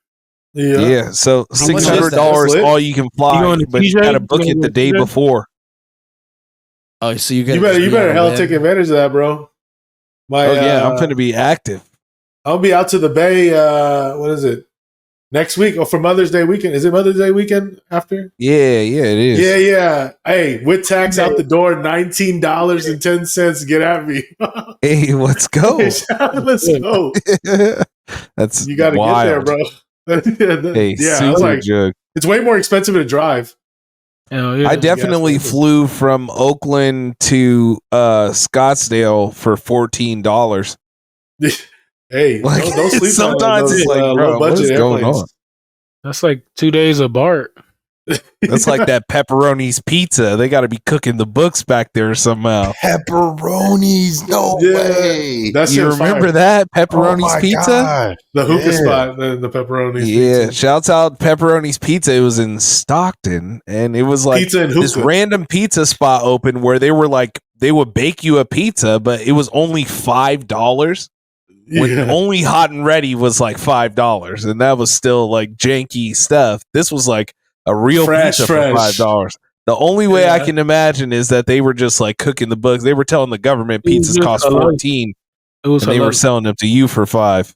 Yeah, so $600 all you can fly, but you gotta book it the day before. Oh, so you better hell take advantage of that, bro. I'm gonna be active. I'll be out to the Bay. What is it? Next week or for Mother's Day weekend? Is it Mother's Day weekend after? Yeah, it is. Yeah. Hey, with tax out the door, $19.10. Get at me. Hey, let's go. Let's go. That's you got to get there, bro. Hey, super jug. It's way more expensive to drive. I definitely flew from Oakland to Scottsdale for $14. Hey, like, don't sleep sometimes it's like, bro, what is going on? That's like 2 days of BART. That's like that pepperoni's pizza. They got to be cooking the books back there somehow. Pepperoni's, no way. You remember that pepperoni's pizza? God. The hookah spot, the pepperoni's. Yeah, pizza. shouts out pepperoni's pizza. It was in Stockton, and it was like pizza and this random pizza spot open where they were like they would bake you a pizza, but it was only $5. When only hot and ready was like $5, and that was still like janky stuff. This was like a real pizza for $5. The only way I can imagine is that they were just like cooking the books. They were telling the government pizzas cost $14, and they were selling them to you for $5.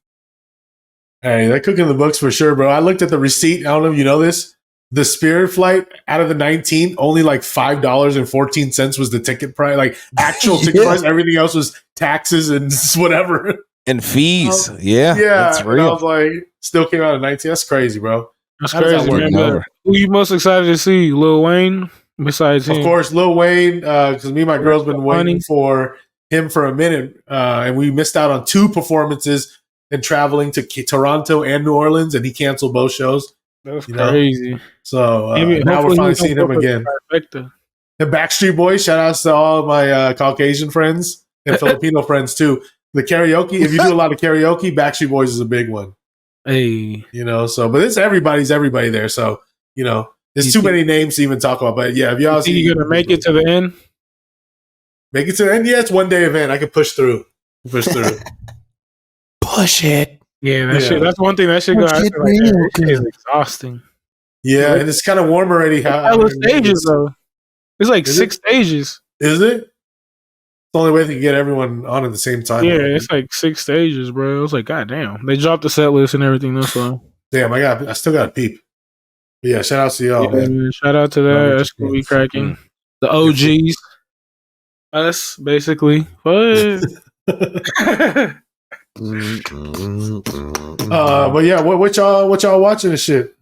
Hey, they're cooking the books for sure, bro. I looked at the receipt. I don't know if you know this. The Spirit flight out of the 19, only like $5.14 was the ticket price, like actual ticket price. Everything else was taxes and whatever. And fees. Yeah. That's real. And I was like, still came out at 19. That's crazy, bro. That's crazy, man. Who you most excited to see? Lil Wayne? Besides him? Of course, Lil Wayne, because me and my girl's been waiting for him for a minute, and we missed out on 2 performances and traveling to Toronto and New Orleans, and he canceled both shows. That's crazy. So now we're finally seeing him again. The Backstreet Boys, shout outs to all my Caucasian friends and Filipino friends too. The karaoke, if you do a lot of karaoke, Backstreet Boys is a big one. Hey. But it's everybody there. So, there's too many names to even talk about. But yeah, if y'all see. You're going to make it to the end? Make it to the end? Yeah, it's one day event. I can push through. Push it. Yeah, shit. That's one thing that shit goes. It's exhausting. Yeah, and it's kind of warm already. How stages though? It's like 6 stages. Is it? It's the only way they can get everyone on at the same time. Yeah, it's like 6 stages, bro. I was like, God damn. They dropped the set list and everything. That's why. Damn, I still got to peep. But yeah, shout out to y'all, man. Shout out to that. That's gonna be cracking. The OGs. Us, basically. But but yeah, what y'all watching and shit?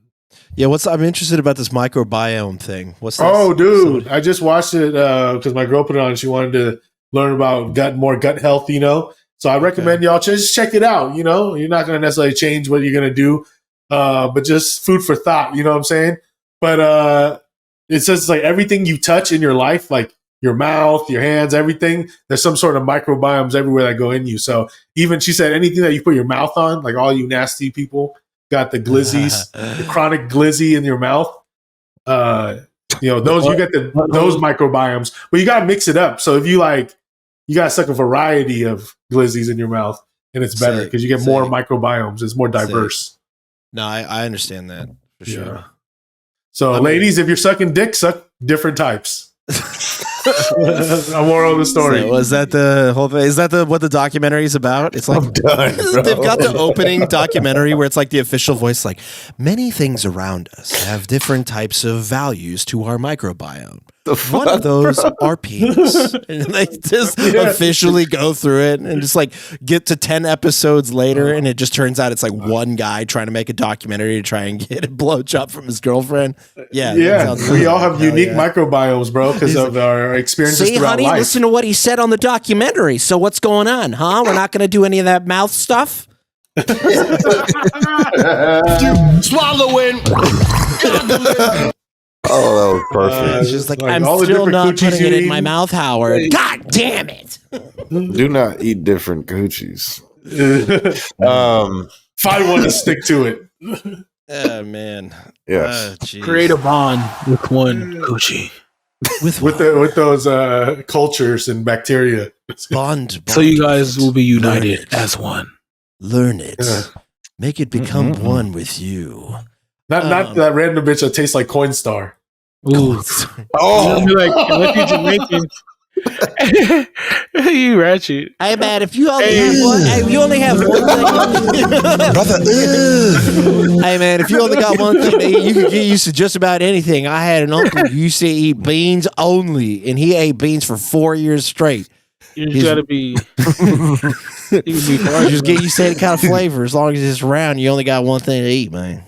Yeah, I'm interested about this microbiome thing. What's this? Oh, dude, I just watched it because my girl put it on. She wanted to learn about more gut health, So I recommend y'all just check it out. You're not going to necessarily change what you're going to do, but just food for thought. You know what I'm saying? But it says like everything you touch in your life, like your mouth, your hands, everything. There's some sort of microbiomes everywhere that go in you. So even she said anything that you put your mouth on, like all you nasty people got the glizzies, the chronic glizzy in your mouth. Those you get those microbiomes, but you got to mix it up. So if you got to suck a variety of glizzies in your mouth, and it's better because you get more microbiomes. It's more diverse. No, I understand that for sure. So, ladies, if you're sucking dick, suck different types. A moral of the story. So was that the whole thing? Is that what the documentary is about? It's like they've got the opening documentary where it's like the official voice, like many things around us have different types of values to our microbiome. One of those are penis. And they just officially go through it and just like get to 10 episodes later, and it just turns out it's like one guy trying to make a documentary to try and get a blowjob from his girlfriend. Yeah. We all have unique microbiomes, bro, because of our experiences throughout honey, life. Listen to what he said on the documentary. So what's going on, huh? We're not going to do any of that mouth stuff? Swallowing. Oh, that was perfect. It's just like I'm still not putting it in my mouth, Howard. God damn it! Do not eat different coochies. Find one to stick to it. Oh man. Yes. Create a bond with one Gucci. With those cultures and bacteria. bond. So you guys will be united as one. Learn it. Make it become one with you. Not that random bitch that tastes like Coinstar. Ooh. Oh, Be like, unless you Jamaican. You ratchet. Hey man, if you only have one thing, brother. hey man, if you only got one thing to eat, you can get used to just about anything. I had an uncle who used to eat beans only, and he ate beans for 4 years straight. You just gotta be. Just get used to any kind of flavor. As long as it's around, you only got one thing to eat, man.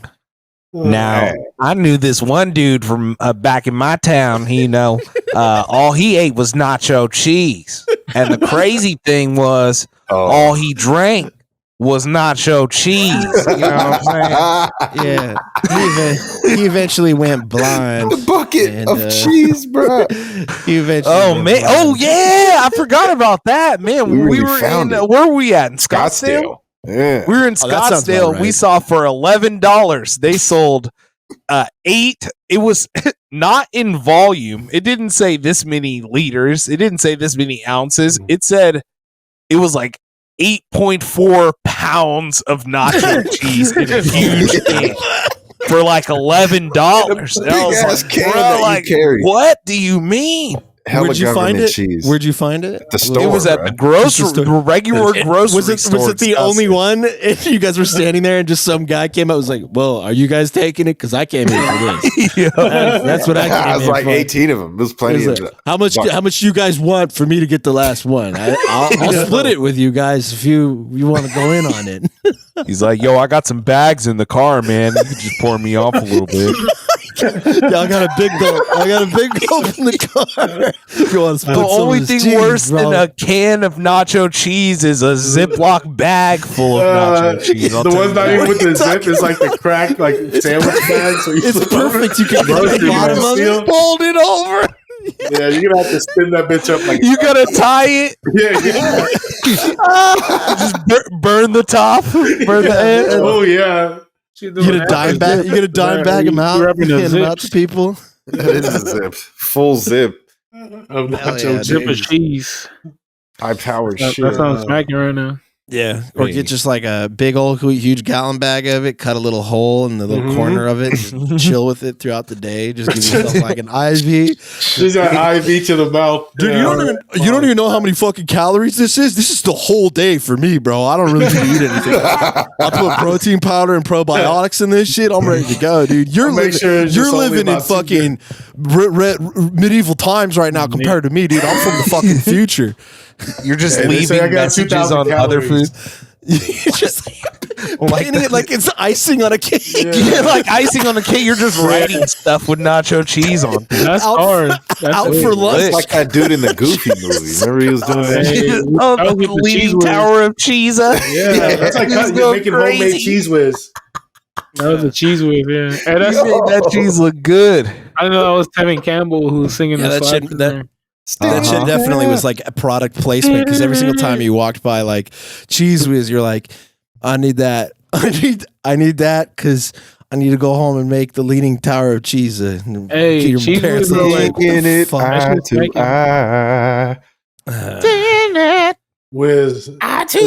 Now, I knew this one dude from back in my town. All he ate was nacho cheese. And the crazy thing was, all he drank was nacho cheese. You know what I'm saying? Yeah. He eventually went blind. The bucket of cheese, bro. He eventually Oh, man. Oh, yeah. I forgot about that. Man, we were in, where were we at? In Scottsdale? Yeah. We were in that sounds Scottsdale. about right. We saw for $11. They sold 8. It was not in volume. It didn't say this many liters. It didn't say this many ounces. It said it was like 8.4 pounds of nacho cheese in a huge thing for like $11. And I was like, bro, what do you mean? Where'd you find it? Cheese. Where'd you find it? The store. It was at the grocery, the regular grocery store. Was it the only one? And you guys were standing there, and just some guy came out. Was like, "Well, are you guys taking it? Because I came here for this." That's what I came I was in like for. 18 of them. There's plenty of Like, how much do you guys want for me to get the last one? I'll split it with you guys if you want to go in on it. He's like, "Yo, I got some bags in the car, man. You could just pour me off a little bit." Yeah, I got a big gulp. In the car. You want to split The only thing cheese, worse bro. than a can of nacho cheese is a Ziploc bag full of nacho cheese. The one's not even with the zip. It's like the crack, like sandwich bag. So It's perfect. You can get the bottom of it. Fold it over. Yeah, you're gonna have to spin that bitch up like You gotta tie it. yeah. Just burn the top. Burn the end. Oh yeah. You get a dime bag. You get a dime bag them out. Hand them out to people. That is a zip. Full zip. Of nacho Zip of cheese. High power shit. That sounds smacking right now. Yeah, or get just like a big old huge gallon bag of it, cut a little hole in the little corner of it, just chill with it throughout the day. Just give yourself like an IV. Just an IV to the mouth. Dude, you don't even know how many fucking calories this is. This is the whole day for me, bro. I don't really need to eat anything. I'll put protein powder and probiotics in this shit. I'm ready to go, dude. You're living in fucking medieval times right now compared to me, dude. I'm from the fucking future. You're just leaving messages on other food. You're just painting it like it's icing on a cake. Yeah, like icing on a cake. You're just writing stuff with nacho cheese on. That's hard. That's out for lunch. It's like that dude in the Goofy movie. Remember he was doing that? Oh, the Leaning Tower of Cheese. Yeah, that's like you're making homemade cheese whiz. That was a cheese whiz, yeah. And You made that cheese look good. I know that was Tevin Campbell who was singing the slide. That shit definitely was like a product placement because every single time you walked by like Cheese Whiz, you're like, I need that. I need that because I need to go home and make the Leaning Tower of Cheese. Hey, your Cheese parents Whiz like, like, Making it fuck. eye to eye. Whiz. You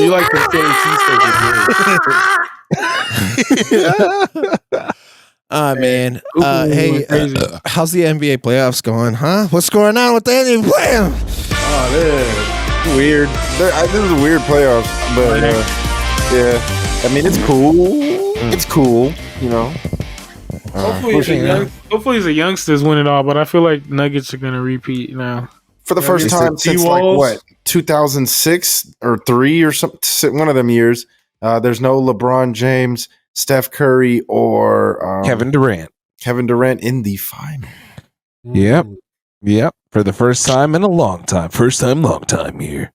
like the Philly cheesesteak. Man. Hey, how's the NBA playoffs going, huh? What's going on with the NBA playoffs? Oh, man. Weird. This is a weird playoffs, but yeah. I mean, it's cool. It's cool, you know. Hopefully the youngsters win it all, but I feel like Nuggets are going to repeat now. For the first time since like what, 2006 or 3 or something, one of them years, there's no LeBron James, Steph Curry, or Kevin Durant in the final. Yep. For the first time in a long time. First time, long time here.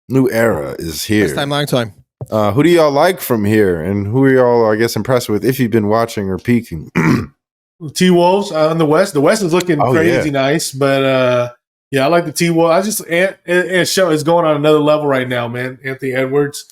New era is here. First time, long time. Who do y'all like from here, and who are y'all, I guess, impressed with if you've been watching or peeking? T-Wolves on the West. The West is looking crazy nice, but yeah, I like the T-Wolves. I just and show is going on another level right now, man. Anthony Edwards.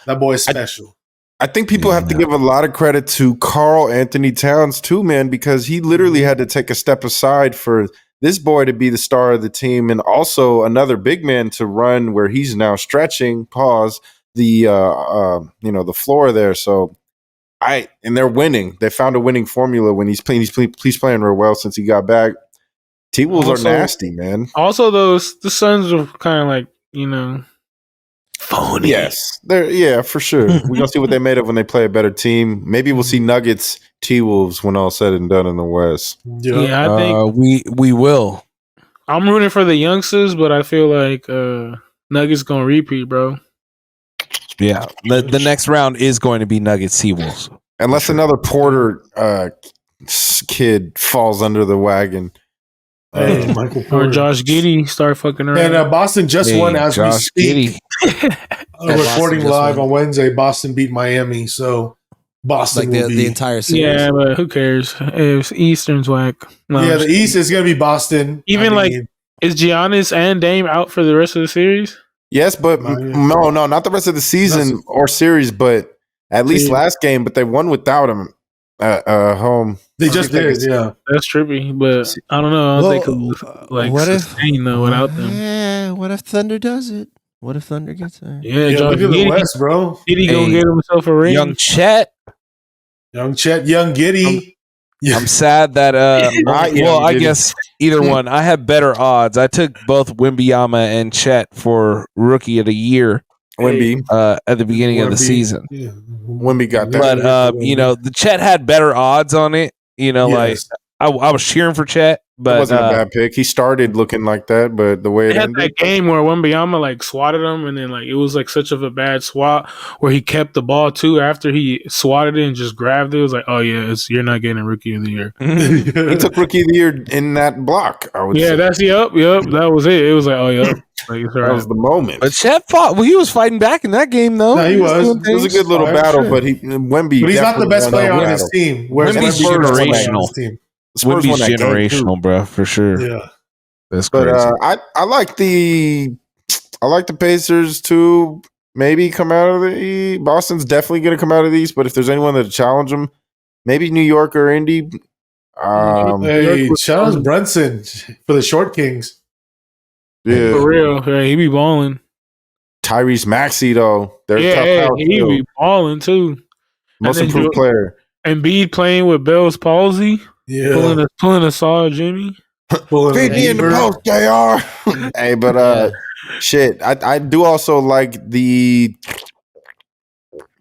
That boy's special. I think people have to give a lot of credit to Karl Anthony Towns too, man, because he literally had to take a step aside for this boy to be the star of the team, and also another big man to run where he's now stretching. Pause the the floor there. So and they're winning. They found a winning formula when he's playing. He's playing real well since he got back. T-Wolves are nasty, man. Also, the Suns are kind of like phony. Yes, for sure. We're gonna see what they made of when they play a better team. Maybe we'll see Nuggets, T-Wolves when all said and done in the West. Yeah, I think we will. I'm rooting for the youngsters, but I feel like Nuggets gonna repeat, bro. Yeah, the next round is going to be Nuggets T-Wolves. Unless another Porter kid falls under the wagon. Hey, Michael Porter. Or Josh Giddey start fucking around. And Boston just won as Josh we speak. Recording live won. on Wednesday. Boston beat Miami, so Boston Like will be the entire series. Yeah, but who cares? If Eastern's whack. No, the East is going to be Boston. Even is Giannis and Dame out for the rest of the series? Yes, but no, not the rest of the season or series, but at least last game. But they won without him at home. They just did, yeah. That's trippy, but I don't know. I think what sustain though without them. Yeah, what if Thunder does it? What if Thunder gets there? Yeah, Josh look at the West, bro. Giddy gonna get himself a ring. Young Chet, young Giddy. I'm sad that I guess either one. I have better odds. I took both Wembanyama and Chet for Rookie of the Year. Wemby at the beginning of the season. Yeah. Wemby got that. But the Chet had better odds on it. I was cheering for Chet, but it wasn't a bad pick. He started looking like that, but the way it had ended, that game where Wembanyama swatted him, and then it was such of a bad swat where he kept the ball too after he swatted it and just grabbed it. It was like, oh yeah, you're not getting a Rookie of the Year. he took Rookie of the Year in that block. I would say. That's yep. That was it. It was like, oh yeah, that was the moment. But Chet fought. Well, he was fighting back in that game though. No, he was. It was a good little battle, but Wemby. But he's not the best player on his team. Wemby's generational. Wemby's generational, bro, for sure. Yeah, that's crazy. But I like the Pacers to maybe come out of the East. Boston's definitely going to come out of the East, but if there's anyone that challenge them, maybe New York or Indy. Hey, shout out Brunson for the Short Kings. Yeah, for real. Yeah, he be balling. Tyrese Maxey though, they're tough. He be balling too. Most improved player. Embiid playing with Bell's palsy. Yeah, pulling a saw, Jimmy. Feed me in the post, JR. Hey, but shit, I do also like the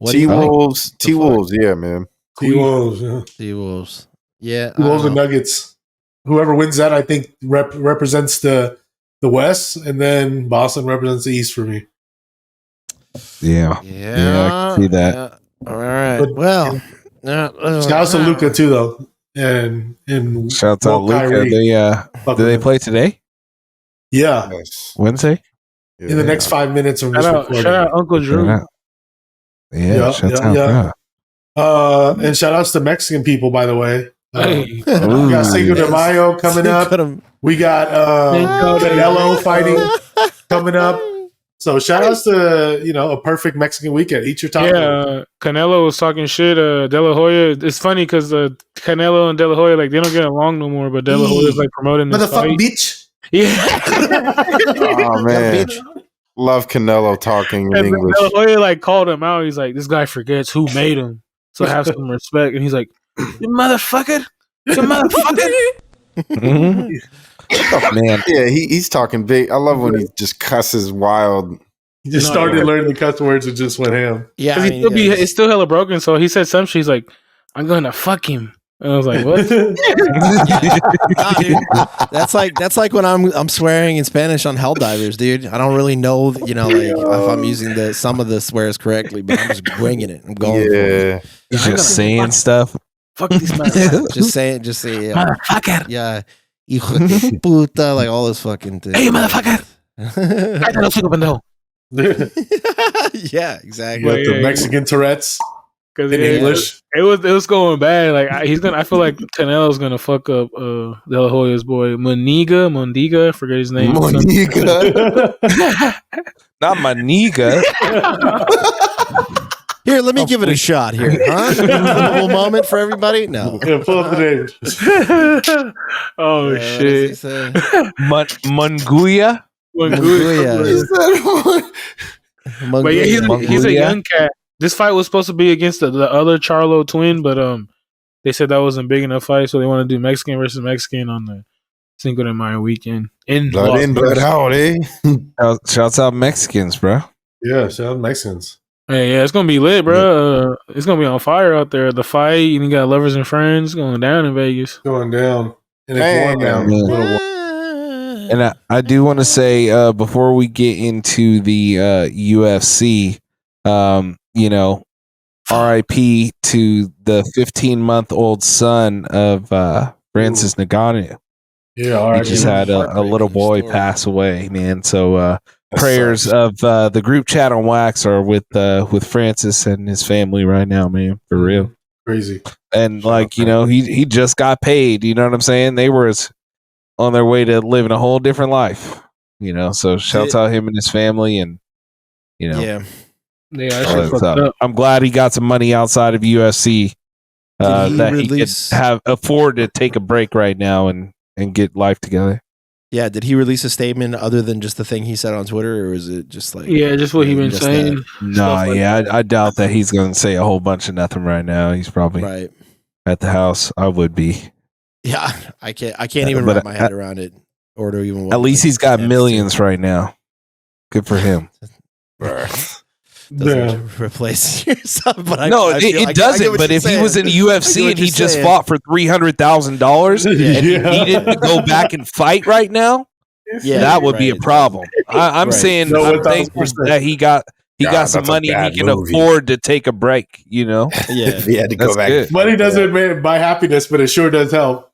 T-Wolves. T-Wolves, yeah, man. T-Wolves, yeah. T-Wolves. Yeah. T-Wolves and Nuggets. Whoever wins that, I think, represents the West, and then Boston represents the East for me. Yeah, I can see that. Yeah. All right. Well, shout out to Luka too, though. And shout out Luka. Did they play today? Yeah, Wednesday. In the next 5 minutes of this recording. Shout out Uncle Drew. Shout out. And shout outs to Mexican people, by the way. We got Cinco de Mayo coming up. We got Canelo fighting coming up. So shout outs to a perfect Mexican weekend. Eat your taco. Yeah, Canelo was talking shit. De La Hoya. It's funny because Canelo and De La Hoya they don't get along no more. But De La Hoya's promoting this fight. Bitch. Yeah. Oh man, love Canelo talking in English. De La Hoya called him out. He's like, this guy forgets who made him, so have some respect. And he's like, you motherfucker, you motherfucker. Oh, man, yeah, he's talking big. I love when he just cusses wild. He just started learning the cuss words and just went ham. Yeah, it's still hella broken. So he said some shit. He's like, I'm gonna fuck him. And I was like, what? That's like when I'm swearing in Spanish on Helldivers, dude. I don't really know, if I'm using some of the swears correctly, but I'm just bringing it. I'm going. Yeah, he's just saying stuff. Fuck these motherfuckers. Just say motherfucker. Yeah. Hijo de puta, all those fucking things. Hey, motherfucker! Yeah, exactly. Like the Mexican Tourette's in English. It was going bad. I feel like Canelo's gonna fuck up De La Hoya's boy Mondiga. I forget his name. Mondiga. Not my nigga. Here, let me give it a shot here, huh? A little moment for everybody. No. Yeah, pull up the name. Oh What shit! does he say? Munguia. Mongolia. Is that But yeah, he's a Mongolia? young cat. This fight was supposed to be against the other Charlo twin, but they said that wasn't big enough fight, so they want to do Mexican versus Mexican on the Cinco de Mayo weekend in blood Las in, blood Vegas. out, eh? Shouts out Mexicans, bro. Yeah, sound Mexicans. Hey, yeah, it's gonna be lit, bro. It's gonna be on fire out there. The fight, you got lovers and friends going down in Vegas. Going down. And it's Damn. warm down. Yeah. Little warm. And I do want to say before we get into the UFC, you know, RIP to the 15-month-old son of Francis Ngannou. Yeah, all right. He just had a little boy pass away, man. So prayers of the group chat on Wax are with Francis and his family right now, man, for real. Crazy. And like, you know, he just got paid. You know what I'm saying? They were on their way to living a whole different life. You know, so shouts out him and his family, and you know, Yeah. Yeah, that all shit that fucked stuff. up. I'm glad he got some money outside of UFC Did he that release- he could afford to take a break right now and get life together. Yeah. Did he release a statement other than just the thing he said on Twitter, or was it just like? Yeah, just what he been just saying. that? Nah, Stuff like yeah, I doubt that he's going to say a whole bunch of nothing right now. He's probably Right. at the house. I would be. Yeah. I can't even But wrap my head around it, or to even. At least he's got millions right now. Good for him. Doesn't replace yourself, but I No, I feel- I it get doesn't. what But you're if he saying. was in I UFC get what and he you're just saying. fought for $300,000 and he needed to go back and fight right now, Yeah, that would be a right. problem. I'm Right. saying No, I'm thankful 1000%. that he got God, some that's a money and he bad can movie. afford to take a break. You know, Yeah. If he had to That's go back. good. Money doesn't buy happiness, but it sure does help.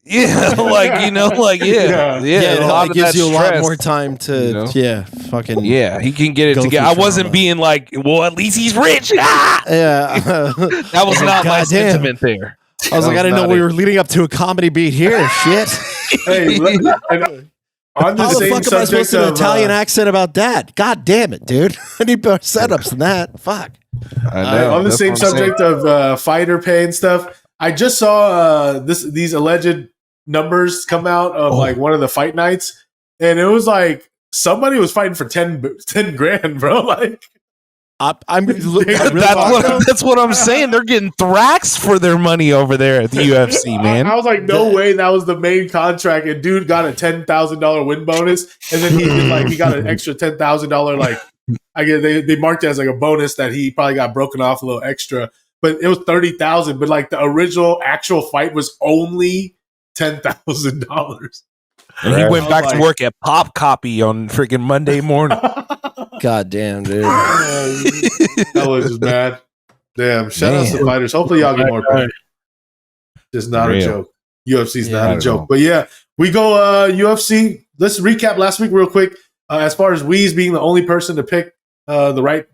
yeah, like you know, like Yeah. yeah, a lot it of gives that you a lot stress. more time to, you know? fucking, Yeah, he can get it Go together. through I wasn't trauma. being like, well, at least he's rich. Ah! yeah. That was not my Goddamn. sentiment there. I was like, I didn't know we were leading up to a comedy beat here. Shit. Hey, and on the How the same fuck am I supposed subject to do an of Italian accent about that? God damn it, dude. I need better setups than that. Fuck. I know. on the That's same what I'm saying. subject of fighter pay and stuff, I just saw these alleged numbers come out of like one of the fight nights, and it was like somebody was fighting for 10 grand, bro. Like, I'm That's what I'm saying. They're getting thraxed for their money over there at the UFC, man. I was like, no way, that was the main contract, and dude got a $10,000 win bonus, and then he got an extra $10,000. Like, I guess they marked it as like a bonus that he probably got broken off a little extra, but it was 30,000. But like the original actual fight was only $10,000. And he went back to work at Pop Copy on freaking Monday morning. God damn, dude. That was just bad. Damn. Shout out to Man. fighters. Hopefully y'all get more pay. Just not a Real. joke. UFC's Yeah, not not a at joke. all. But yeah, we go UFC. Let's recap last week real quick. As far as Weez being the only person to pick the right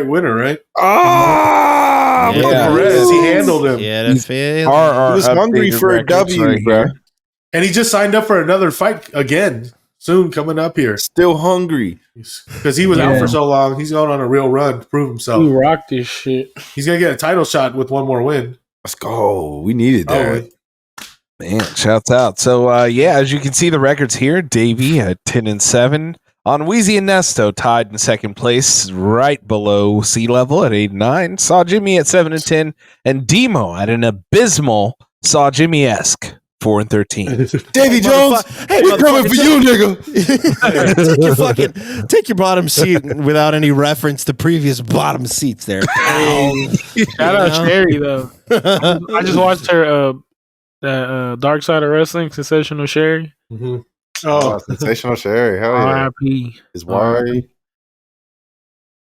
winner, right? Ah, Yeah. Perez, he handled him. Yeah, that's fair. he was hungry updated for a records W, right bro. here. And he just signed up for another fight again soon coming up here. Still hungry. Because he was out Yeah. for so long. He's going on a real run to prove He himself. rocked this shit. He's going to get a title shot with one more win. Let's go. We needed that. Man, shouts out. So yeah, as you can see the records here, Davey at 10-7. On Wheezy and Nesto tied in second place, right below sea level at 8-9. Saw Jimmy at 7-10, and Demo at an abysmal Saw Jimmy-esque 4-13. Davy Jones, Hey, we're coming for you, nigga. take your bottom seat without any reference to previous bottom seats there. Shout out Sherry though. I just watched her Dark Side of Wrestling, Sensational Sherry. Mm-hmm. Oh, sensational Sherry. Hell yeah. R.I.P. His wife.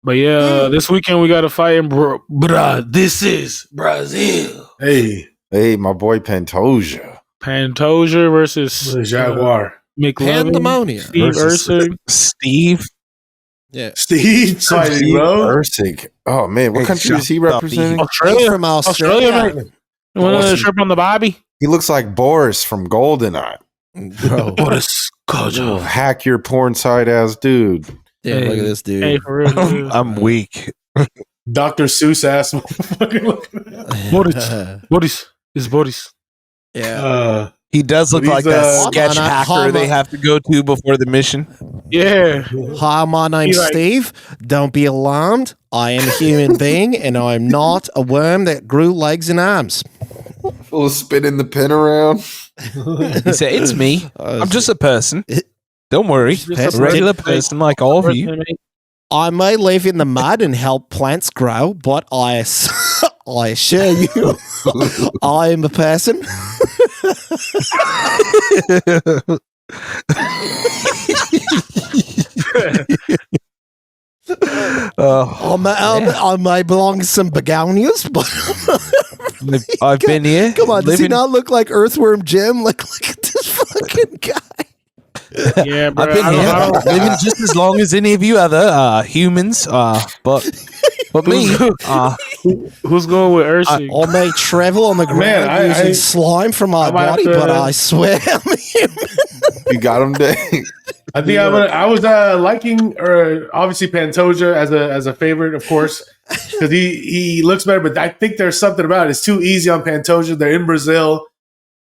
But yeah, this weekend we got a fight in bruh. This is Brazil. Hey, my boy Pantoja. Pantoja versus The Jaguar. McLovin, Pandemonium. Steve Erceg. Steve. Yeah. Steve fighting, Steve bro. Erceg. Oh, man. What Hey, country is he shut up, representing? He's from Australia. Australia, You want to trip on the Bobby? He looks like Boris from Goldeneye. Bro. Little hack your porn site ass dude. Damn, look at this dude. Hey, for real. I'm weak. Dr. Seuss ass. Boris. Yeah. He does look But like he's, that sketch Hama- hacker Hama- they have to go to before the mission. Yeah. Hi, my name's He like- Steve. Don't be alarmed. I am a human being, and I am not a worm that grew legs and arms. Full of spinning the pen around. He said, "It's me. I'm just a person. Don't worry, Just a regular person like all of you." I may live in the mud and help plants grow, but I assure you, I am a person. I may belong to some begonias, but I've been here. come on, does he living- not look like Earthworm Jim? Like, look at this fucking guy. Yeah, bro. I've been here, living just as long as any of you other humans. But me, Who's going with Ursig? I may travel on the ground Man, using slime from my I might have body, to- but I swear I'm a human. You got him, Dave. I think I was liking obviously Pantoja as a favorite, of course, because he looks better. But I think there's something about it. It's too easy on Pantoja. They're in Brazil.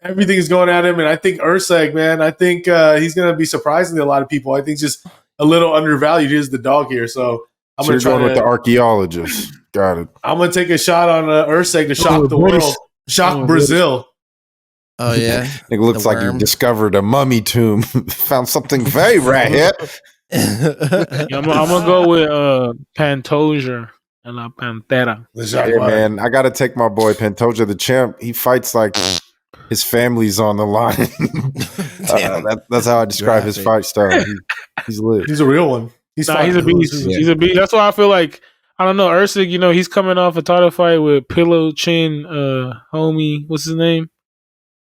Everything's going at him, and I think Urseg, man, I think he's going to be surprising to a lot of people. I think just a little undervalued is the dog here. So I'm So going you're going with the archaeologist. Got it. I'm going to take a shot on Urseg to shock the world, shock Brazil. Oh yeah, It looks The like you worm. discovered a mummy tomb. Found something very rare here. Yeah, I'm gonna go with Pantoja and La Pantera. The Yeah, Jaguar. man. I got to take my boy Pantoja, the champ. He fights like his family's on the line. That's how I describe his fight style. He's lit. He's a real one. He's Nah, he's a fine. beast. He's a beast. That's why I feel like I don't know Ursig. You know, he's coming off a title fight with Pillow Chin, homie. What's his name?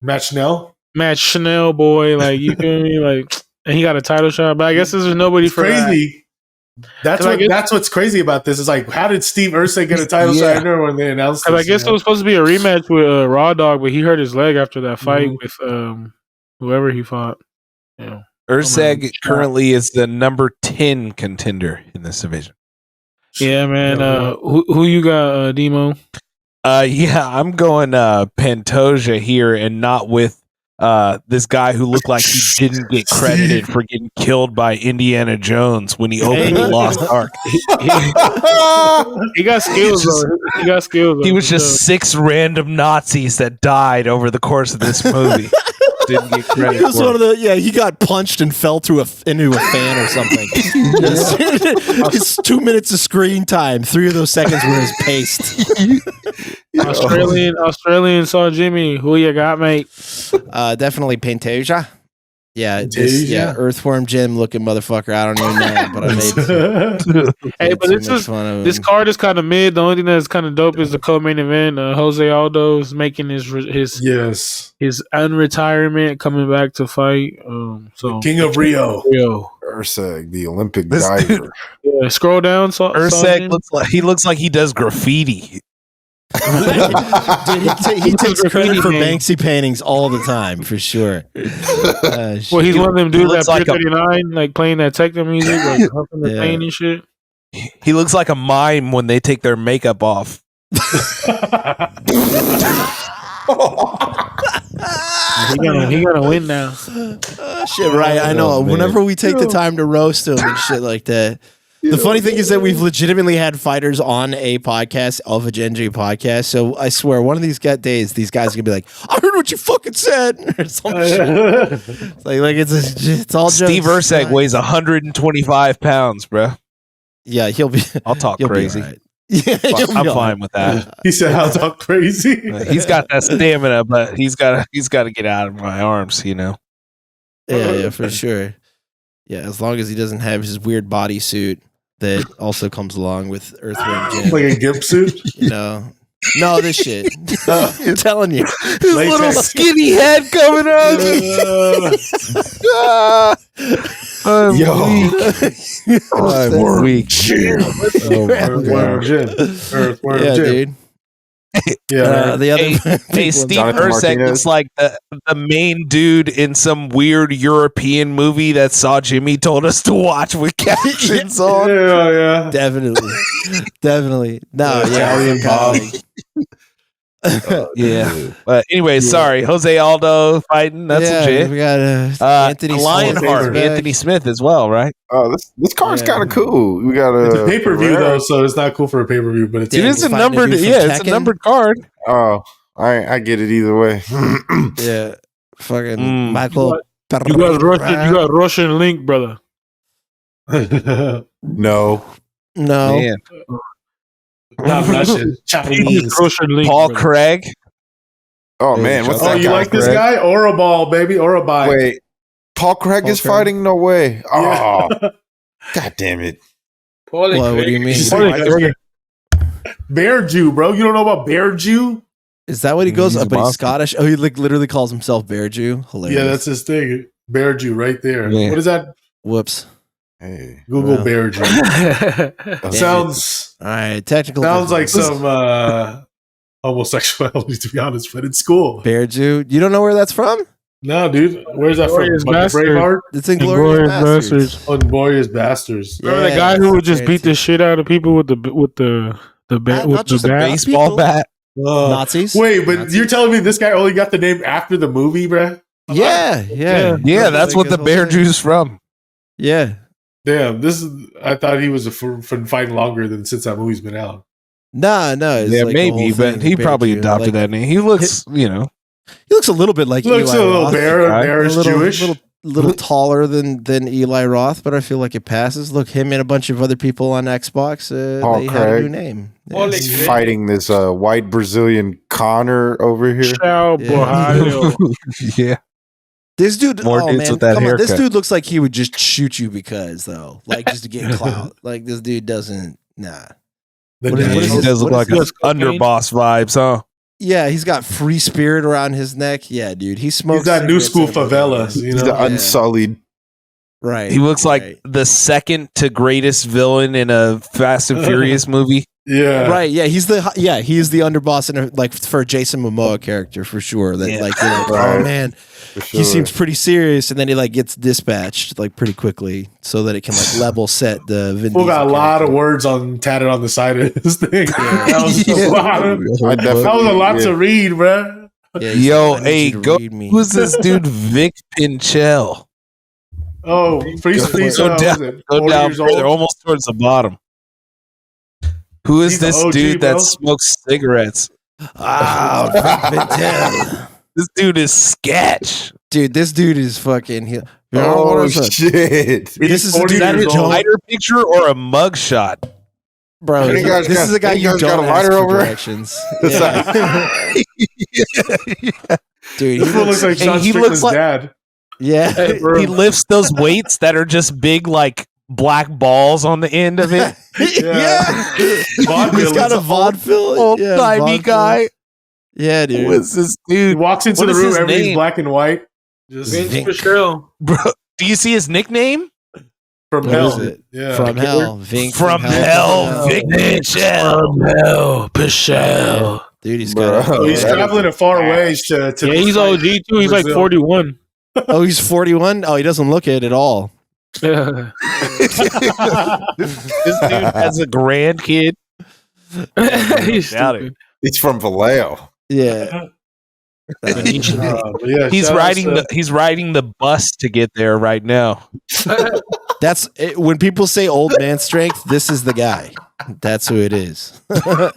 Matt Schnell. Matt Chanel boy. Like you feel me? Like, and he got a title shot. But I guess there's nobody It's for that. crazy. That's what's crazy about this. Is like, how did Steve Ursig get a title shot? I remember when they announced this. I guess it was supposed to be a rematch with Raw Dog, but he hurt his leg after that fight with whoever he fought. Yeah. Urseg currently is the number 10 contender in this division. Yeah, man. Who you got, Demo? Yeah, I'm going Pantoja here, and not with this guy who looked like he didn't get credited for getting killed by Indiana Jones when he opened the Lost Ark. He got skills, though. He got skills. He was just 6 random Nazis that died over the course of this movie. Didn't get credit. He was for one it. of the he got punched and fell through into a fan or something. His 2 minutes of screen time. 3 of those seconds were his paste. Australian saw Jimmy. Who you got, mate? Definitely Pantoja. Yeah, Pantoja? Earthworm Jim looking motherfucker. I don't even know, but I made. Hey, but this card is kind of mid. The only thing that's kind of dope is the co-main event. Jose Aldo is making his unretirement, coming back to fight. So King of Rio. Urseg, the Olympic This diver. Yeah, scroll down. Urseg looks like he does graffiti. he takes credit for Banksy paintings all the time, for sure. Well, he's one of them dudes looks that like Pier 39, like playing that techno music, like huffing the paint and shit. He looks like a mime when they take their makeup off. He gonna win now. Shit, right? I know. man. Whenever we take the time to roast him and shit like that. The funny thing is that we've legitimately had fighters on a podcast, of a Gen G podcast. So I swear, one of these days, these guys are gonna be like, "I heard what you fucking said," or some shit. It's all Steve jokes. Urseg weighs 125 pounds, bro. Yeah, he'll be. I'll talk he'll be crazy. all right. Yeah, I'm fine with that. He said, "I'll talk crazy." He's got that stamina, but he's got to get out of my arms, you know. Yeah, for sure. Yeah, as long as he doesn't have his weird bodysuit that also comes along with Earthworm Jim. Like a gimp suit. You know, no, this shit. I'm telling you, His little skinny head coming out. I'm weak. I'm weak. Earthworm Jim. Yeah, dude. The other Hey, Steve Jonathan Hersek Martinez. looks like the main dude in some weird European movie that Saw Jimmy told us to watch with captions on. Yeah. definitely. No, Italian Bob. Yeah. But anyway, sorry. Jose Aldo fighting. That's legit. We got Anthony Lionheart, Smith. Anthony Smith as well, right? Oh, this card's kind of cool. We got It's a pay-per-view though, so it's not cool for a pay-per-view, but it's It is a numbered. It's a numbered card. Oh, I get it either way. Yeah. Fucking Michael. You got Russian Link, brother. No. Man. Not Russian, Chinese. Russian Link, Paul brother. Craig. Oh man, what's Oh, that you guy? like this guy? Oraball, baby, Orabai. Wait, Paul Craig is Craig. fighting? No way. Oh, Yeah. god damn it. What do you mean? Bear Jew, bro. You don't know about Bear Jew? Is that what he goes? He's a But he's monster. Scottish. Oh, he literally calls himself Bear Jew. Hilarious. Yeah, that's his thing. Bear Jew right there. Yeah. What is that? Whoops. Hey. Google Wow. Bear Jew. Sounds All right. Technical. like difficulties. some homosexuality, to be honest, but it's cool. Bear Jew. You don't know where that's from? No, dude. Where's that from? Glorious Like Bastard. Braveheart? It's in Glorious Bastards. Unglorious Bastards. Remember Yeah, the guy who would just great beat the too. shit out of people with the bat Not with the just bat? Baseball people. bat. Nazis. Wait, but Nazis. you're telling me this guy only got the name after the movie, bruh? Yeah. Yeah, that's what the Like, Bear Jew's from. Yeah. Damn, I thought he was for fighting longer than since that movie's been out. No. It's Yeah, like the maybe, whole but thing, he Bear probably Jew. adopted Like, that name. He looks, He looks a little bit like Looks Eli a little Roth. bearish Jewish. Little taller than Eli Roth, but I feel like it passes. Look, him and a bunch of other people on Xbox, Paul they had a Craig. new name. Holy Yes. shit. Fighting this white Brazilian Connor over here. Ciao, Yeah. Bohayo. yeah. This dude, More oh dudes man, with that come on. This haircut. dude looks like he would just shoot you because though, like just to get clout. Like this dude doesn't. Nah. The What is- name. what is He this- does look what like is a this? underboss vibes, huh? Yeah, he's got free spirit around his neck. Yeah, dude, he smokes. He's got new cigarettes school every day. favelas, you He's know? the unsullied. Right. He looks like right. the second to greatest villain in a Fast and Furious movie. Yeah. Right, yeah, he's the underboss in a, like for a Jason Momoa character for sure. That Yeah. like, you're like, Right. oh man, For he sure. seems pretty serious, and then he like gets dispatched like pretty quickly so that it can like level set the Vin Fool got a Diesel lot of character. words tatted on the side of his thing. That was Yeah. a lot of, I that was a lot to read, bruh. Yeah, he's Yo, like, I need hey, you to go. read me. Who's this dude, Vic Pinchel? Oh, please, Go what down- is it, Go 40 down years further, old? almost towards the bottom. Who is He's this the OG, dude bro. that smokes cigarettes? Ah, Vic Pintel. This dude is sketch. Dude, this dude is fucking. You know Oh what is it? shit! This is a 40 Is that dude, his years old. lighter picture or a mugshot? bro. Any guys This got- is a guy any you guys got don't a ask lighter for over? directions. Yeah. Dude, he This fool looks like Hey, Sean he Strickland's looks like- dad. yeah. He lifts those weights that are just big, like black balls on the end of it. yeah. Vaudeville He's got is a vaudeville. Old yeah, timey vaudeville. guy. Yeah, dude. Who is this He dude? walks into What the is room, his everything's name? black and white. Just Vink. Michelle. Bro, do you see his nickname? from What hell. is it? Yeah. From hell. Vink From hell, Vic Pinchel. No, Michelle. Dude, he's Bro. got. Oh, he's That traveling a far ways to Yeah, he's fight OG too. He's like Brazil. 41. Oh, he's 41. Oh, he doesn't look it at all. Yeah. This dude has a grandkid. He's Doubt it. stupid. He's from Vallejo. Yeah. Yeah, He's shout outs riding to- he's riding the bus to get there right now. That's it, when people say old man strength. This is the guy. That's who it is. Yeah,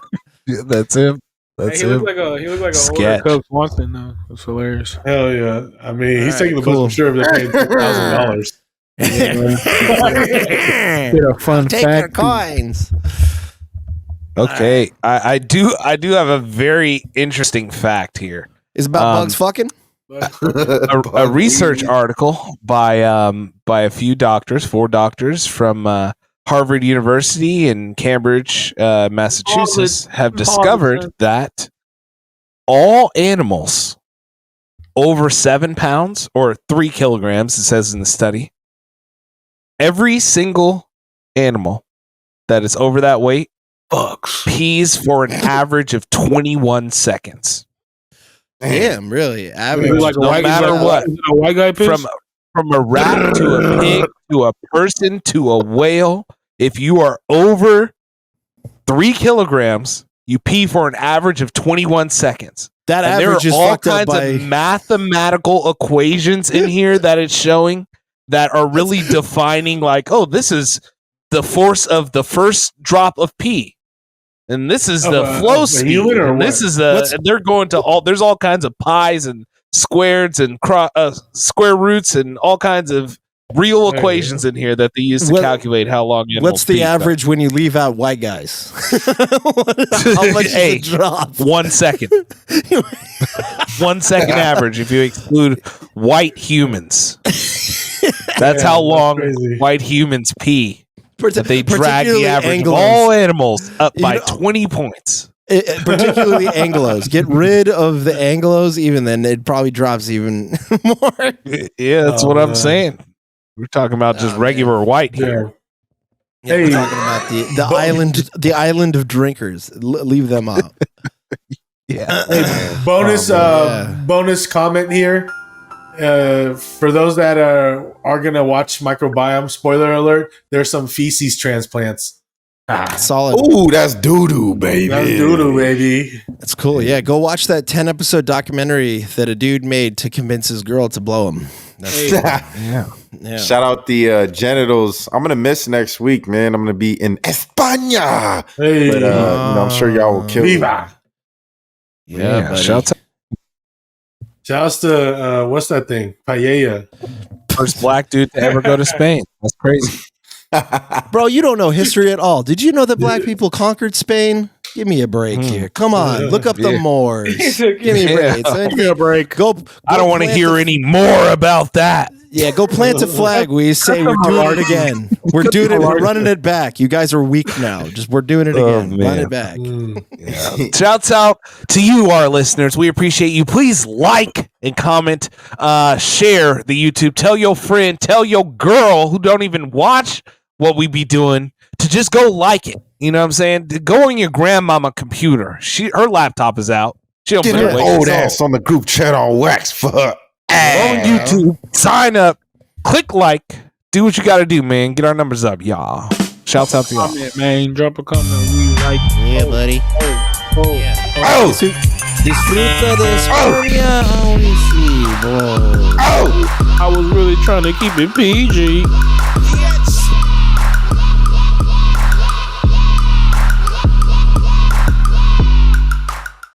that's him. That's he looked like a older Sketch. Cub Swanson though. It's hilarious. Hell yeah! I mean, he's All taking the right, bus. cool. I'm sure if they're paying $2,000. Get a fun Take your fact. coins. Okay, I do have a very interesting fact here. Is about bugs fucking? A research article by a few doctors, 4 doctors from Harvard University and Cambridge, Massachusetts, have discovered that all animals over 7 pounds or 3 kilograms, it says in the study, every single animal that is over that weight pees for an average of 21 seconds. Damn, really? Average. Like No matter what. a white guy piss? From a rat to a pig to a person to a whale, if you are over 3 kilograms, you pee for an average of 21 seconds. That And average is there are all fucked up kinds by. of mathematical equations in here that it's showing that are really defining, like, oh, this is the force of the first drop of pee. And this is the flow speed. And this is and they're going to all. There's all kinds of pies and squares and square roots and all kinds of real equations in here that they use to calculate how long. What's the average when you leave out white guys? How much does it drop? 1 second. 1 second average if you exclude white humans. That's how long white humans pee. That they drag the average of all animals up by 20 points. Particularly Anglos. Get rid of the Anglos, even then it probably drops even more. Yeah, that's what I'm saying. We're talking about just regular white here. Yeah, we're talking about the island of drinkers. Leave them out. Yeah. Hey, bonus comment here. For those that are gonna watch Microbiome, spoiler alert, there's some feces transplants. Solid. Ooh, that's doo-doo, baby. That's doo-doo, baby. That's cool. Yeah, go watch that 10-episode documentary that a dude made to convince his girl to blow him. Yeah. Shout out the genitals. I'm gonna miss next week, man. I'm gonna be in España. Hey. But I'm sure y'all will kill me. Viva. Yeah, Shouts to what's that thing? Paella. First black dude to ever go to Spain. That's crazy. Bro, you don't know history at all. Did you know that black people conquered Spain? Give me a break here. Come on, look up the Moors. Give me a break. Give me a break. Go I don't want to hear any more about that. Yeah, go plant a flag. We say we're doing it again. We're doing it. We're running it back. You guys are weak now. We're doing it again. Run it back. Shouts out to you, our listeners. We appreciate you. Please like and comment, share the YouTube. Tell your friend, tell your girl who don't even watch what we be doing to just go like it. You know what I'm saying? Go on your grandmama computer. Her laptop is out. She don't Get her old ass on the group chat on wax for her. On YouTube, sign up, click like, do what you got to do, man. Get our numbers up, y'all. Shouts out to y'all. Comment, man. Drop a comment. We like. Yeah, buddy. Disfruta de España. I was really trying to keep it PG.